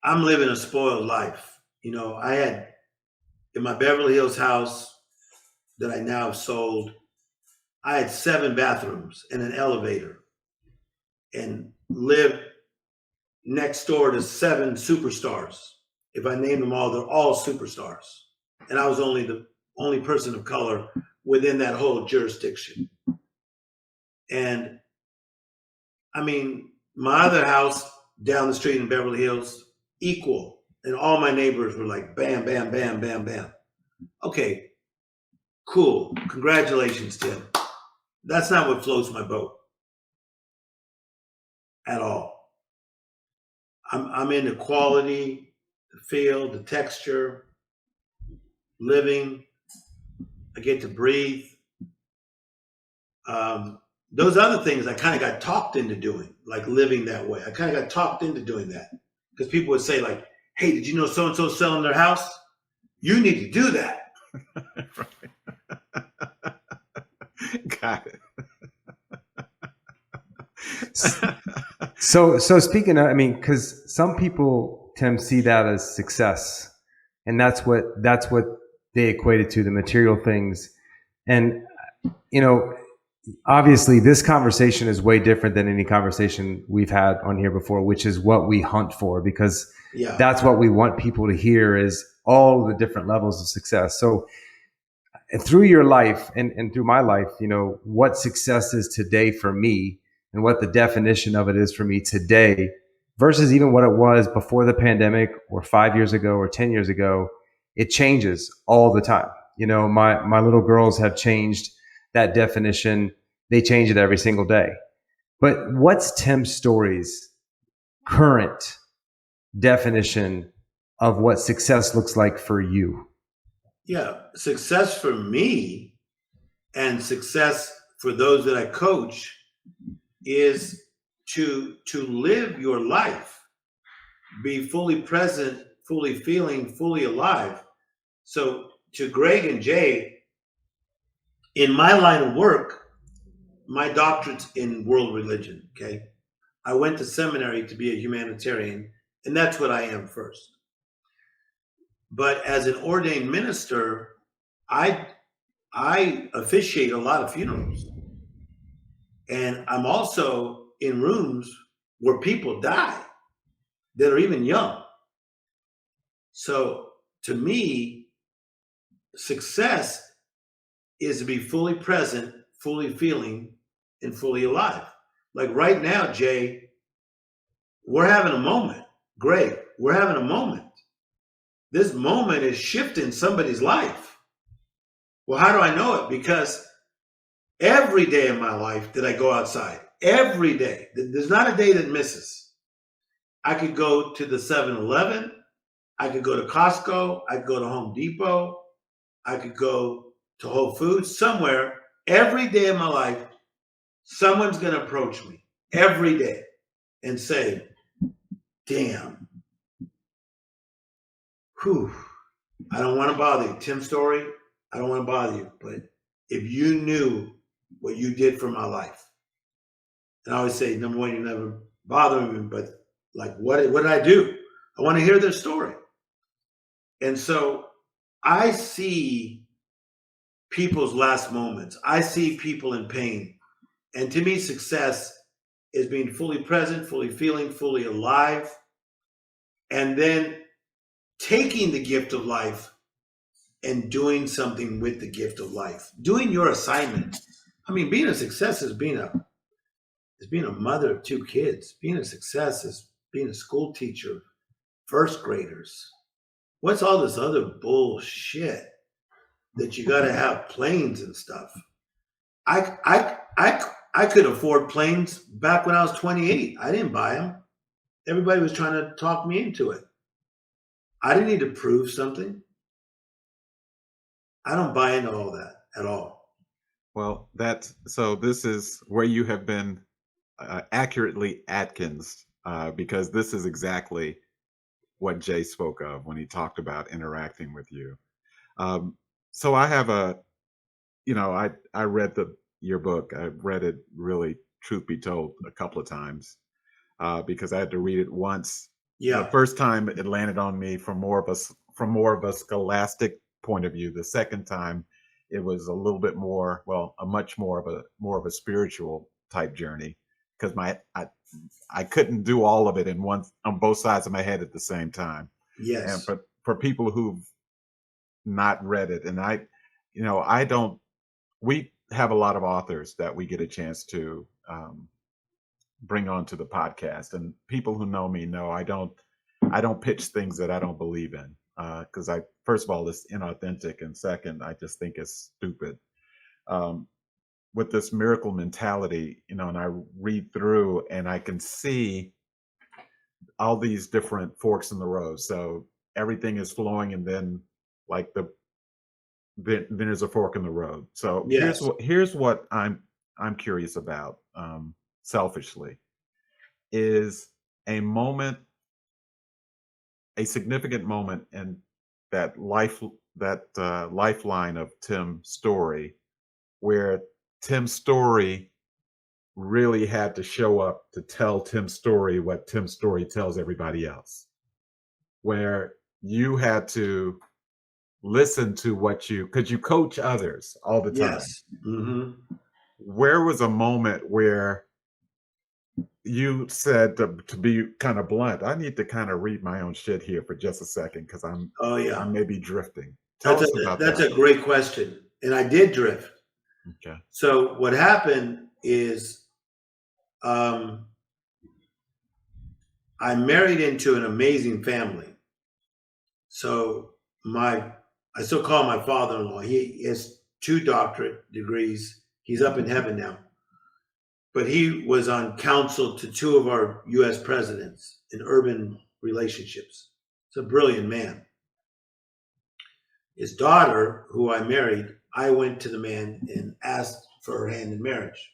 I'm living a spoiled life. You know, I had in my Beverly Hills house that I now have sold, I had 7 bathrooms and an elevator and lived next door to 7 superstars. If I name them all, they're all superstars. And I was the only person of color within that whole jurisdiction. And I mean, my other house down the street in Beverly Hills, equal. And all my neighbors were like, bam, bam, bam, bam, bam. Okay, cool. Congratulations, Tim. That's not what floats my boat at all. I'm into quality, the feel, the texture, living. I get to breathe. Those other things I kind of got talked into doing, like living that way. I kind of got talked into doing that because people would say like, "Hey, did you know so and so selling their house? You need to do that." Got it. So speaking of, I mean, because some people, Tim, see that as success, and that's what they equate it to, the material things. And you know, obviously, this conversation is way different than any conversation we've had on here before, which is what we hunt for, because Yeah. that's what we want people to hear is all the different levels of success. So through your life and through my life, you know, what success is today for me and what the definition of it is for me today versus even what it was before the pandemic or 5 years ago or 10 years ago, it changes all the time. You know, my little girls have changed that definition. They change it every single day. But what's Tim Storey's current definition of what success looks like for you? Yeah. Success for me and success for those that I coach is to live your life, be fully present, fully feeling, fully alive. So to Greg and Jay, in my line of work, my doctorate's in world religion. Okay. I went to seminary to be a humanitarian, and that's what I am first. But as an ordained minister, I officiate a lot of funerals. And I'm also in rooms where people die that are even young. So to me, success is to be fully present, fully feeling, and fully alive. Like right now, Jay, we're having a moment. Greg, we're having a moment. This moment is shifting somebody's life. Well, how do I know it? Because every day in my life that I go outside, every day, there's not a day that misses. I could go to the 7-Eleven, I could go to Costco, I could go to Home Depot, I could go to Whole Foods, somewhere. Every day of my life, someone's going to approach me every day and say, damn, whew, I don't want to bother you. Tim Storey, I don't want to bother you, but if you knew what you did for my life, and I always say, number one, you never bother me, but like, what did I do? I want to hear their story. And so I see people's last moments. I see people in pain. And to me, success is being fully present, fully feeling, fully alive, and then taking the gift of life and doing something with the gift of life, doing your assignment. I mean, being a success is being a mother of 2 kids. Being a success is being a school teacher, first graders. What's all this other bullshit that you got to have planes and stuff? I could afford planes back when I was 28. I didn't buy them. Everybody was trying to talk me into it. I didn't need to prove something. I don't buy into all that at all. Well, so this is where you have been accurately Atkins, because this is exactly what Jay spoke of when he talked about interacting with you. So I have I read your book. I read it, really, truth be told, a couple of times because I had to read it once. Yeah. The first time it landed on me from more of a scholastic point of view. The second time it was a little bit more, a much more of a spiritual type journey, because I couldn't do all of it on both sides of my head at the same time. Yes. And for people who've not read it, and we have a lot of authors that we get a chance to bring onto the podcast, and people who know me know I don't pitch things that I don't believe in, because first of all, it's inauthentic, and second, I just think it's stupid. With this miracle mentality, and I read through and I can see all these different forks in the road. So everything is flowing, and then like then there's a fork in the road. So Yes. here's what I'm curious about, selfishly, is a moment, a significant moment in that lifeline of Tim Storey, where Tim Storey really had to show up to tell Tim Storey what Tim Storey tells everybody else, where you had to listen to because you coach others all the time. Yes. Mm-hmm. Where was a moment where you said, to be kind of blunt, I need to kind of read my own shit here for just a second because Oh yeah. I may be drifting. Tell us about That's that. a great question, and I did drift. Okay. So what happened is, I married into an amazing family. So I still call my father-in-law. He has 2 doctorate degrees. He's up in heaven now. But he was on counsel to 2 of our U.S. presidents in urban relationships. He's a brilliant man. His daughter, who I married, I went to the man and asked for her hand in marriage.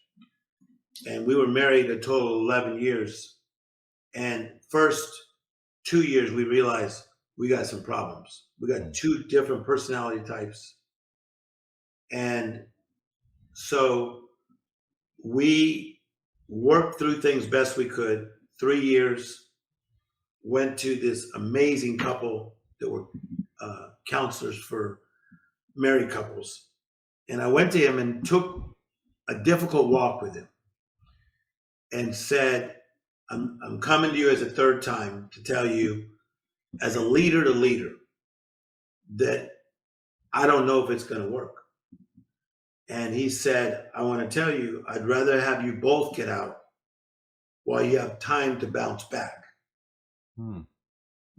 And we were married a total of 11 years. And first 2 years, we realized we got some problems. We got 2 different personality types. And so we worked through things best we could. 3 years, went to this amazing couple that were counselors for married couples. And I went to him and took a difficult walk with him and said, I'm coming to you as a third time to tell you, as a leader to leader, that I don't know if it's going to work. And he said, I want to tell you, I'd rather have you both get out while you have time to bounce back.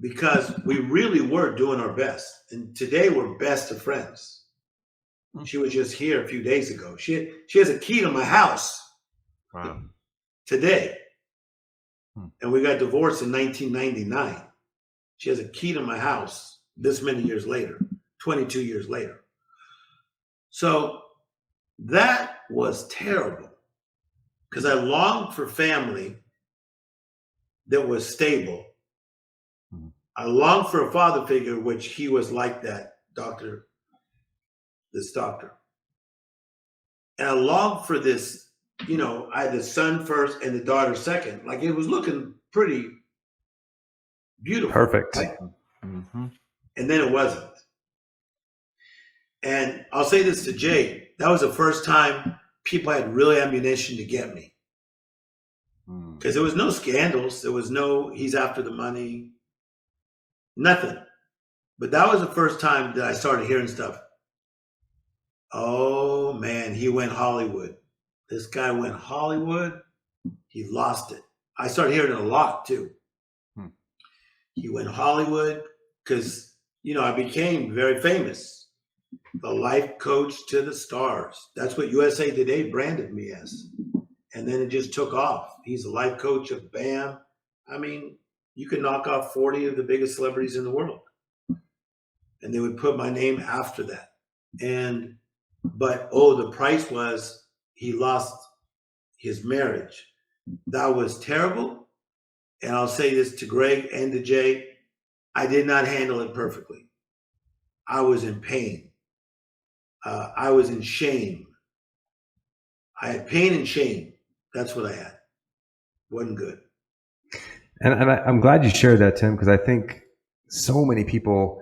Because we really were doing our best. And today we're best of friends. She was just here a few days ago. She has a key to my house. Wow. Today. And we got divorced in 1999. She has a key to my house this many years later, 22 years later. So that was terrible because I longed for family that was stable. I longed for a father figure, which he was like that, this doctor. And I longed for this, I had the son first and the daughter second. Like it was looking pretty beautiful. Perfect. Mm-hmm. And then it wasn't. And I'll say this to Jay, that was the first time people had really ammunition to get me. Because there was no scandals. There was no, he's after the money, nothing. But that was the first time that I started hearing stuff. Oh man, he went Hollywood. This guy went Hollywood. He lost it. I started hearing it a lot too. He went Hollywood because, I became very famous. The life coach to the stars. That's what USA Today branded me as. And then it just took off. He's a life coach of BAM. I mean, you could knock off 40 of the biggest celebrities in the world. And they would put my name after that. But the price was he lost his marriage. That was terrible. And I'll say this to Greg and to Jay, I did not handle it perfectly. I was in pain. I was in shame. I had pain and shame. That's what I had. Wasn't good. And I'm glad you shared that, Tim, because I think so many people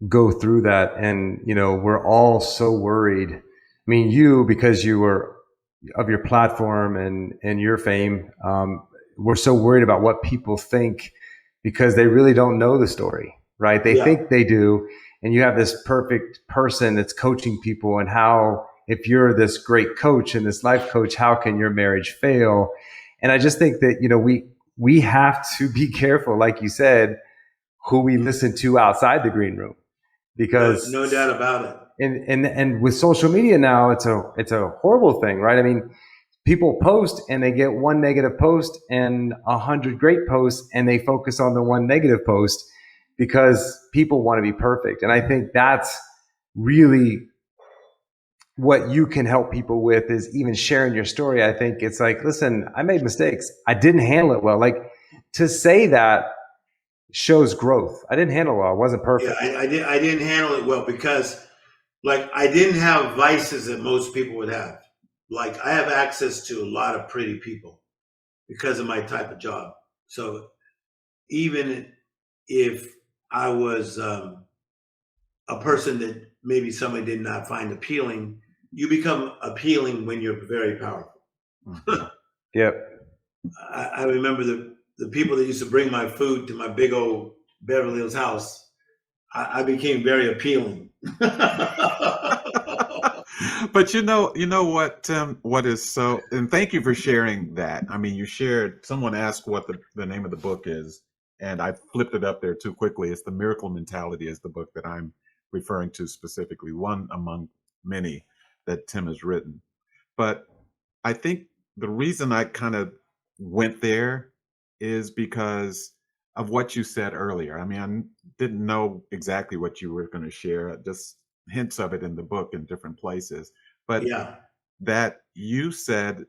go through that, and we're all so worried. I mean, you, because you were of your platform and your fame, we're so worried about what people think because they really don't know the story, right? They think they do, and you have this perfect person that's coaching people, and how, if you're this great coach and this life coach, how can your marriage fail? And I just think that we have to be careful, like you said, who we listen to outside the green room, because no doubt about it. And with social media now, it's a horrible thing, right? I mean, people post and they get one negative post and 100 great posts, and they focus on the one negative post because people want to be perfect. And I think that's really what you can help people with, is even sharing your story. I think it's like, listen, I made mistakes. I didn't handle it well. Like, to say that shows growth. I didn't handle it well. I wasn't perfect. Yeah, I didn't handle it well because, like, I didn't have vices that most people would have. Like, I have access to a lot of pretty people because of my type of job. So even if I was a person that maybe somebody did not find appealing, you become appealing when you're very powerful. Yep. I remember the people that used to bring my food to my big old Beverly Hills house. I became very appealing. But you know what, Tim, what is so, and thank you for sharing that. I mean, you shared, someone asked what the name of the book is, and I flipped it up there too quickly. It's The Miracle Mentality is the book that I'm referring to specifically, one among many that Tim has written. But I think the reason I kind of went there is because of what you said earlier. I mean, I didn't know exactly what you were going to share, just hints of it in the book in different places. But Yeah. that you said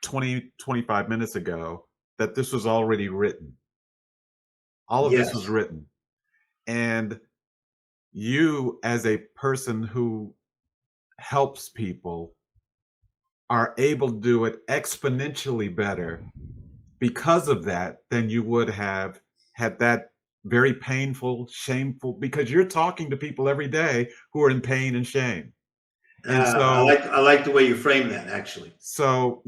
25 minutes ago that this was already written. All of this Yes. was written. And you, as a person who helps people, are able to do it exponentially better because of that than you would have had that very painful, shameful, because you're talking to people every day who are in pain and shame. And so I like the way you frame that, actually. so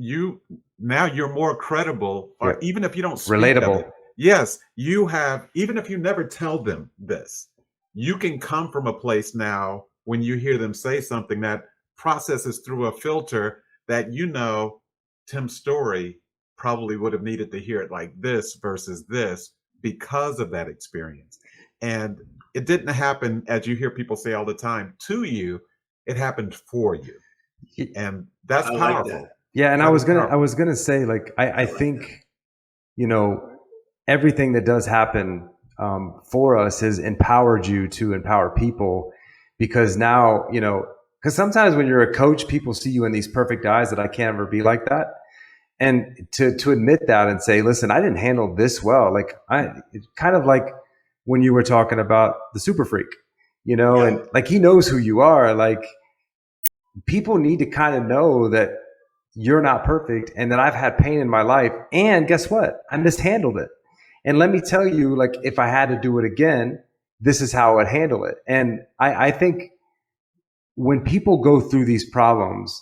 now you're more credible, or Yep. even if you don't speak of Relatable. it. Yes, you have, even if you never tell them this, you can come from a place now when you hear them say something that processes through a filter that, Tim Storey probably would have needed to hear it like this versus this because of that experience. And it didn't happen, as you hear people say all the time, to you, it happened for you. And that's I like powerful. that. Yeah, and That I is was powerful. gonna say, like, I like think that. everything that does happen for us has empowered you to empower people, because now because sometimes when you're a coach, people see you in these perfect eyes that I can't ever be like that, and to admit that and say, listen, I didn't handle this well. Like, it's kind of like when you were talking about the super freak, Yeah. and like, he knows who you are. Like, people need to kind of know that you're not perfect and that I've had pain in my life. And guess what? I mishandled it. And let me tell you, like, if I had to do it again, this is how I would handle it. And I think when people go through these problems,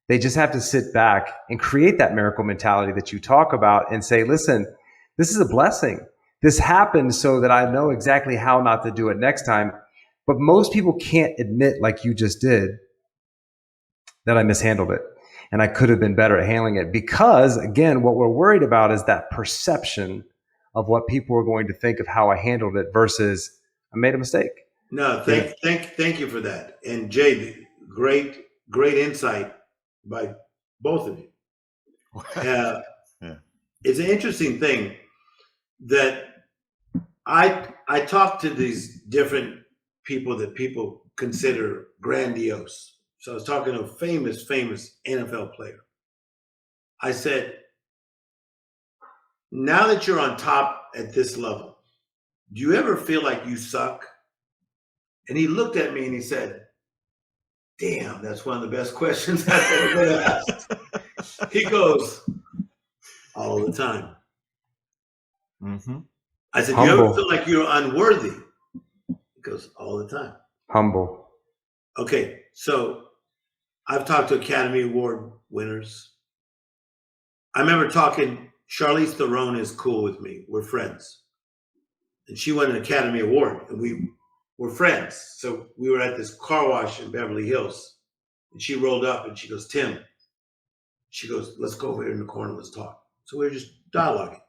they just have to sit back and create that miracle mentality that you talk about and say, listen, this is a blessing. This happened so that I know exactly how not to do it next time. But most people can't admit, like you just did, that I mishandled it and I could have been better at handling it, because, again, what we're worried about is that perception of what people are going to think of how I handled it versus I made a mistake. No, thank you for that. And Jay, great insight by both of you. Yeah. It's an interesting thing that I talk to these different people that people consider grandiose. So I was talking to a famous NFL player. I said, now that you're on top at this level, do you ever feel like you suck? And he looked at me and he said, damn, that's one of the best questions I've ever been asked. He goes, all the time. Mm-hmm. I said, do you ever Humble. feel like you're unworthy? He goes, all the time. Humble. Okay, so I've talked to Academy Award winners. I remember talking, Charlize Theron is cool with me. We're friends. And she won an Academy Award, and we were friends. So we were at this car wash in Beverly Hills, and she rolled up and she goes, Tim, she goes, let's go over here in the corner, let's talk. So we were just dialoguing.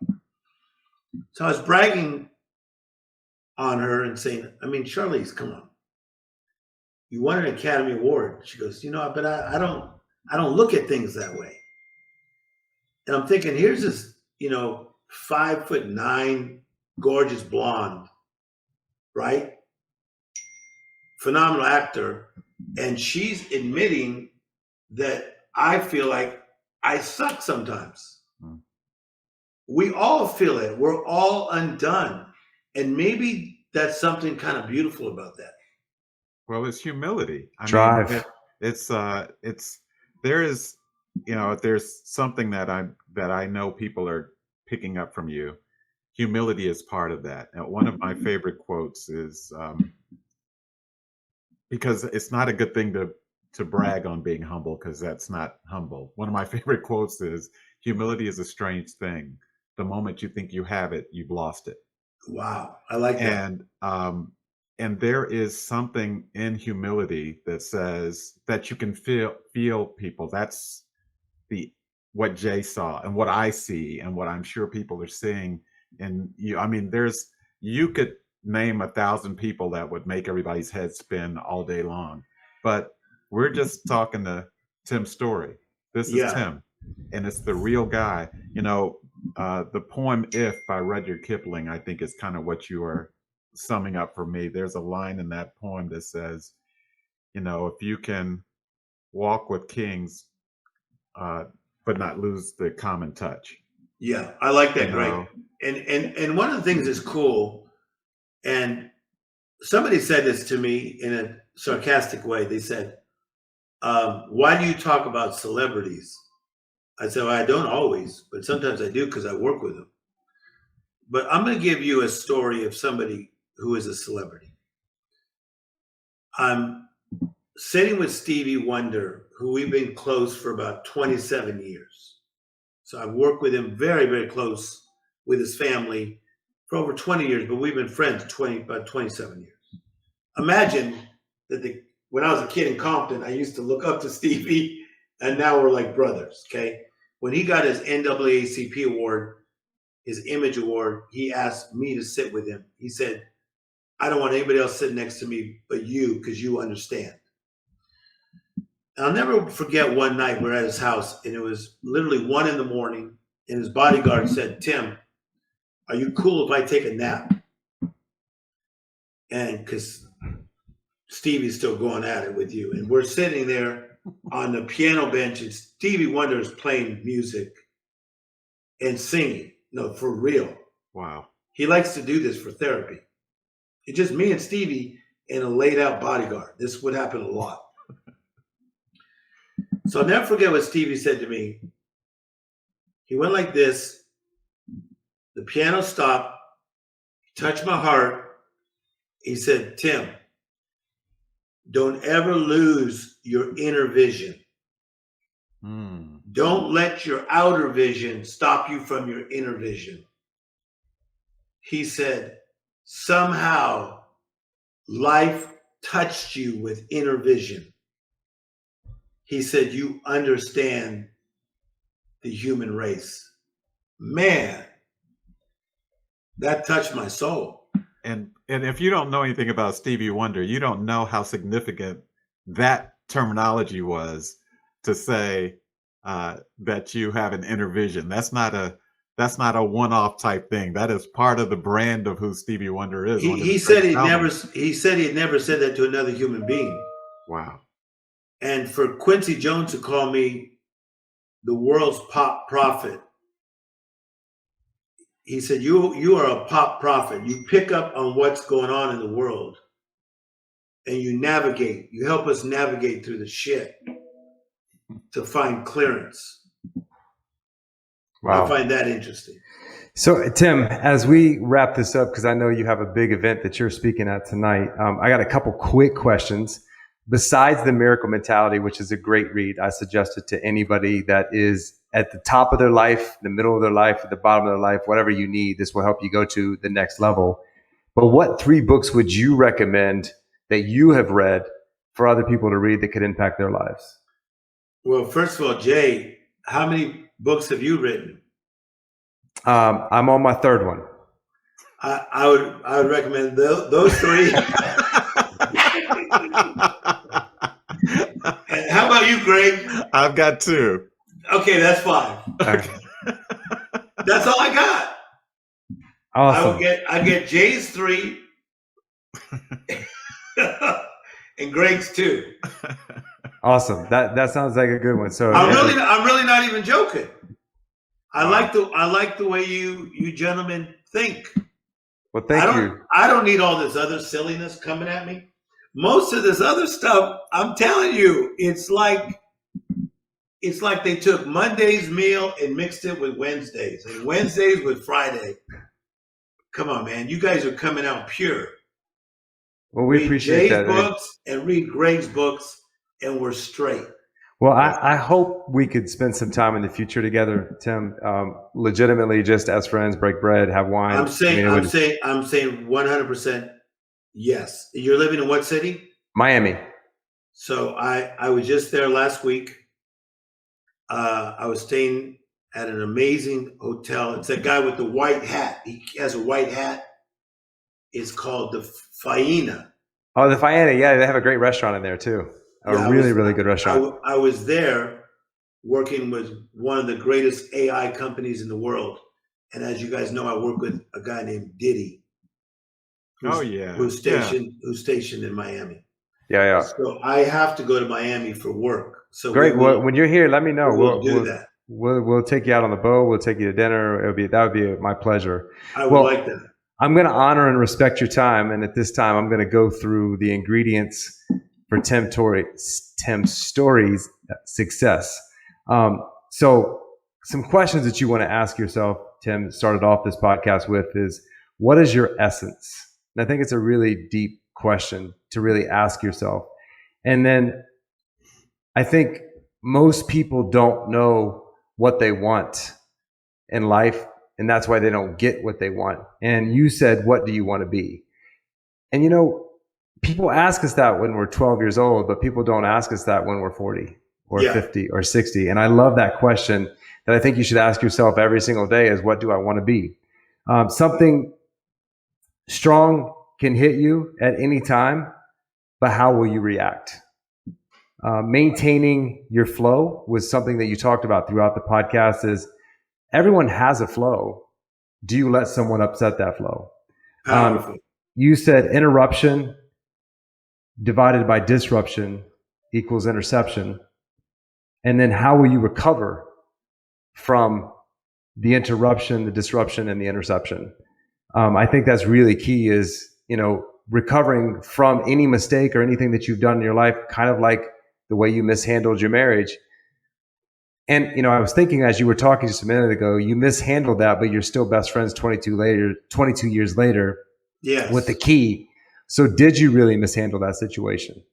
So I was bragging on her and saying, I mean, Charlize, come on. You won an Academy Award. She goes, but I don't look at things that way. And I'm thinking, here's this, 5'9", gorgeous blonde, right? Phenomenal actor. And she's admitting that I feel like I suck sometimes. We all feel it. We're all undone. And maybe that's something kind of beautiful about that. Well, it's humility. Drive. There's something that I know people are picking up from you. Humility is part of that. And one of my favorite quotes is, because it's not a good thing to brag on being humble, because that's not humble. One of my favorite quotes is, humility is a strange thing. The moment you think you have it, you've lost it. Wow. I like that. And there is something in humility that says that you can feel people. That's what Jay saw and what I see and what I'm sure people are seeing. And you could name 1,000 people that would make everybody's head spin all day long. But we're just talking to Tim Storey. This is Tim, and it's the real guy. The poem "If" by Rudyard Kipling, I think, is kind of what you are summing up for me. There's a line in that poem that says, if you can walk with kings, but not lose the common touch. Yeah, I like that, Greg. And one of the things that's cool, and somebody said this to me in a sarcastic way. They said, why do you talk about celebrities? I said, well, I don't always, but sometimes I do because I work with them. But I'm going to give you a story of somebody who is a celebrity. I'm sitting with Stevie Wonder, who we've been close for about 27 years. So I've worked with him very, very close with his family for over 20 years, but we've been friends about 27 years. Imagine that when I was a kid in Compton, I used to look up to Stevie, and now we're like brothers, okay? When he got his NAACP award, his Image Award, he asked me to sit with him. He said, I don't want anybody else sitting next to me but you, because you understand. And I'll never forget one night we're at his house, and it was literally 1 a.m, and his bodyguard said, Tim, are you cool if I take a nap? And because Stevie's still going at it with you. And we're sitting there on the piano bench, and Stevie Wonder is playing music and singing. No, for real. Wow. He likes to do this for therapy. It's just me and Stevie and a laid out bodyguard. This would happen a lot. So I'll never forget what Stevie said to me. He went like this. The piano stopped. He touched my heart. He said, Tim, don't ever lose your inner vision. Don't let your outer vision stop you from your inner vision. He said, somehow life touched you with inner vision. He said, you understand the human race. Man, that touched my soul. And if you don't know anything about Stevie Wonder, you don't know how significant that terminology was to say that you have an inner vision. That's not a one-off type thing. That is part of the brand of who Stevie Wonder is. He said he had never said that to another human being. Wow. And for Quincy Jones to call me the world's pop prophet, he said, you are a pop prophet. You pick up on what's going on in the world and you navigate. You help us navigate through the shit to find clearance. Wow. I find that interesting. So, Tim, as we wrap this up, because I know you have a big event that you're speaking at tonight, I got a couple quick questions. Besides The Miracle Mentality, which is a great read, I suggest it to anybody that is at the top of their life, the middle of their life, at the bottom of their life, whatever you need. This will help you go to the next level. But what 3 books would you recommend that you have read for other people to read that could impact their lives? Well, first of all, Jay, how many books have you written? I'm on my 3rd one. I would recommend those 3. And how about you, Greg? I've got 2. Okay, that's 5. Okay. That's all I got. Awesome. I get Jay's 3 and Greg's 2. Awesome. That sounds like a good one. So I'm really not even joking. I like the way you gentlemen think. well, thank you. I don't need all this other silliness coming at me. Most of this other stuff, I'm telling you, it's like they took Monday's meal and mixed it with Wednesday's, and Wednesday's with Friday. Come on, man. You guys are coming out pure. Well, we appreciate Jay's that. books and read Greg's books, and we're straight. Well, I hope we could spend some time in the future together, Tim. Legitimately, just as friends, break bread, have wine. I'm saying 100% yes. You're living in what city? Miami. So I was just there last week. I was staying at an amazing hotel. It's that guy with the white hat. He has a white hat. It's called the Faina. Oh, the Faena. Yeah, they have a great restaurant in there too. Really good restaurant. I was there working with one of the greatest AI companies in the world. And as you guys know, I work with a guy named Diddy. Who's stationed in Miami. Yeah. So I have to go to Miami for work. So great. Well, when you're here, let me know. We'll do that. We'll take you out on the boat. We'll take you to dinner. That would be my pleasure. I would like that. I'm going to honor and respect your time, and at this time, I'm going to go through the ingredients for Tim Storey's success. So, some questions that you want to ask yourself, Tim, started off this podcast with is, what is your essence? And I think it's a really deep question to really ask yourself. And then I think most people don't know what they want in life, and that's why they don't get what they want. And you said, what do you want to be? And people ask us that when we're 12 years old, but people don't ask us that when we're 40 or 50 or 60. And I love that question that I think you should ask yourself every single day is, what do I want to be? Something strong can hit you at any time, but how will you react? Maintaining your flow was something that you talked about throughout the podcast. Is everyone has a flow. Do you let someone upset that flow? You said interruption divided by disruption equals interception. And then how will you recover from the interruption, the disruption, and the interception? I think that's really key is, recovering from any mistake or anything that you've done in your life, kind of like the way you mishandled your marriage. And, I was thinking as you were talking just a minute ago, you mishandled that, but you're still best friends 22 years later with the key. So did you really mishandle that situation?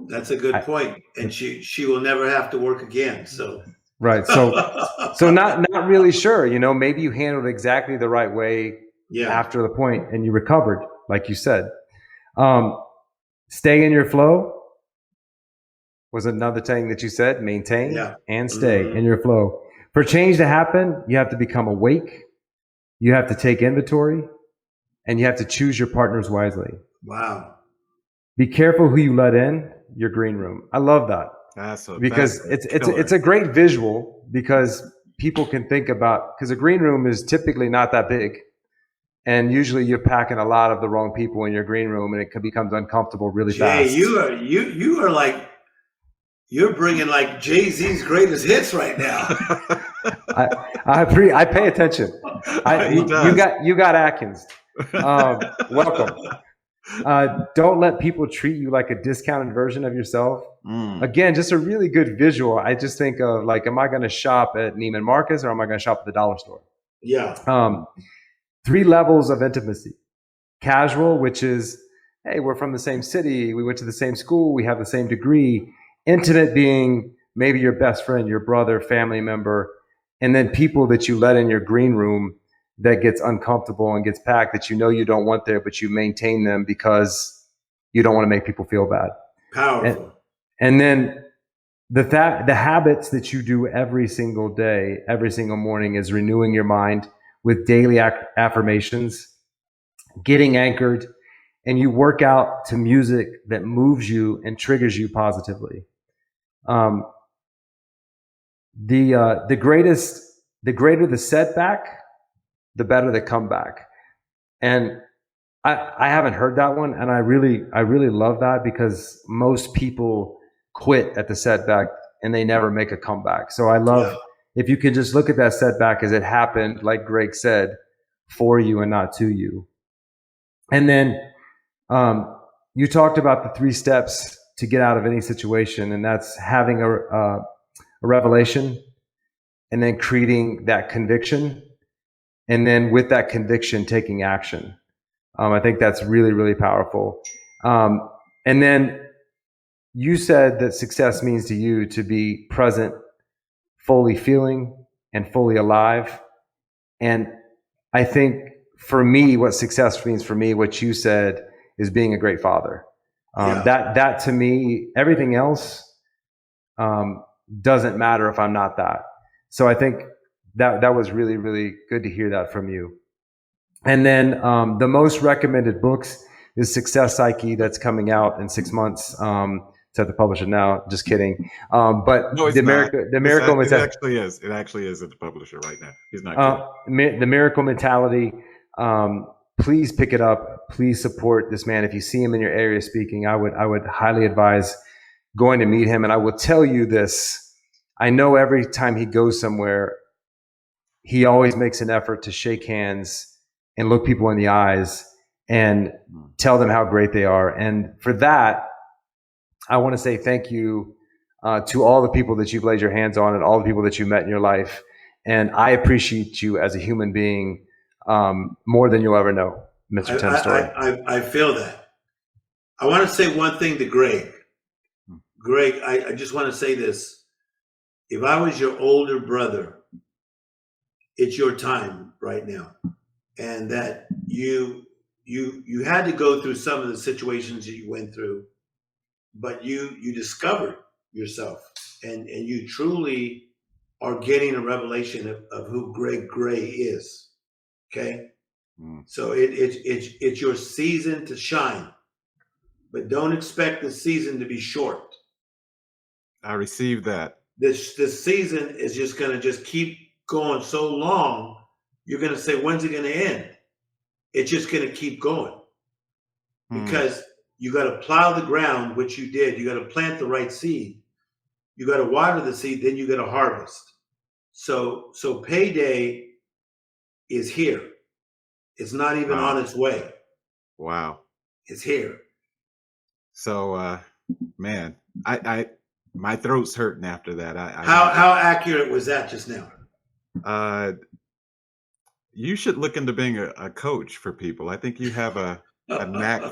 That's a good point. And she will never have to work again. So right. So not really sure, maybe you handled it exactly the right way after the point and you recovered, like you said. Stay in your flow was another thing that you said. Maintain and stay in your flow. For change to happen, you have to become awake. You have to take inventory, and you have to choose your partners wisely. Wow. Be careful who you let in your green room. I love that. Because it's a great visual, because people can think about, because a green room is typically not that big. And usually you're packing a lot of the wrong people in your green room, and it becomes uncomfortable really fast. You are like, you're bringing like Jay-Z's greatest hits right now. I pay attention. You got Atkins. Welcome. Don't let people treat you like a discounted version of yourself. Again, just a really good visual. I just think of like, am I going to shop at Neiman Marcus or am I going to shop at the dollar store? Yeah. 3 levels of intimacy. Casual, which is, hey, we're from the same city. We went to the same school. We have the same degree. Intimate being maybe your best friend, your brother, family member, and then people that you let in your green room that gets uncomfortable and gets packed that you don't want there, but you maintain them because you don't want to make people feel bad. Powerful. And then the habits that you do every single day, every single morning is renewing your mind with daily affirmations, getting anchored, and you work out to music that moves you and triggers you positively. The greatest the greater the setback, the better the comeback. And I haven't heard that one, and I really love that, because most people quit at the setback and they never make a comeback. So I love if you can just look at that setback as it happened, like Greg said, for you and not to you. And then you talked about the 3 steps to get out of any situation, and that's having a revelation, and then creating that conviction, and then with that conviction, taking action. I think that's really, really powerful. And then you said that success means to you to be present, fully feeling, and fully alive. And I think for me, what success means for me, what you said, is being a great father. That to me, everything else doesn't matter if I'm not that. So I think that was really, really good to hear that from you. And then the most recommended books is Success Psyche, that's coming out in 6 months. It's at the publisher now. Just kidding. But No, it's the not. Miracle It Mentality. actually is. It actually is at the publisher right now. He's not kidding. The Miracle Mentality. Please pick it up. Please support this man. If you see him in your area speaking, I would highly advise going to meet him. And I will tell you this: I know every time he goes somewhere, he always makes an effort to shake hands and look people in the eyes and tell them how great they are. And for that, I want to say thank you to all the people that you've laid your hands on and all the people that you met in your life. And I appreciate you as a human being more than you'll ever know, Mr. Tim Storey. I feel that. I want to say one thing to Greg. Greg, I just want to say this. If I was your older brother, it's your time right now. And that you had to go through some of the situations that you went through, but you discovered yourself, and you truly are getting a revelation of who Greg Gray is. Okay, so it's your season to shine, but don't expect the season to be short. I received that. This season is just going to just keep going so long. You're going to say, when's it going to end? It's just going to keep going, because you got to plow the ground, which you did. You got to plant the right seed. You got to water the seed. Then you got to harvest. So payday is here. It's not even on its way. Wow. It's here. So, man, my throat's hurting after that. How accurate was that just now? You should look into being a coach for people. I think you have a knack.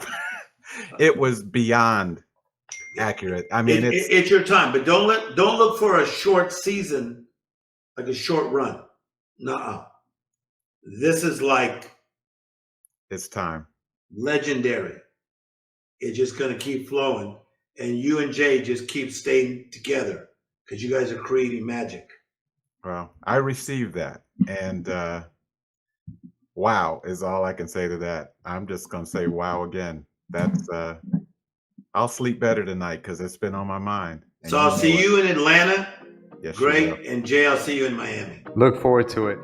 It was beyond accurate. I mean, it's your time, but don't look for a short season, like a short run. Nuh-uh. This is like, it's time. Legendary. It's just going to keep flowing, and you and Jay just keep staying together, because you guys are creating magic. Well, I received that, and wow is all I can say to that. I'm just going to say wow again. That's I'll sleep better tonight, because it's been on my mind. So I'll see you in Atlanta. Yes, Greg, and Jay, I'll see you in Miami. Look forward to it.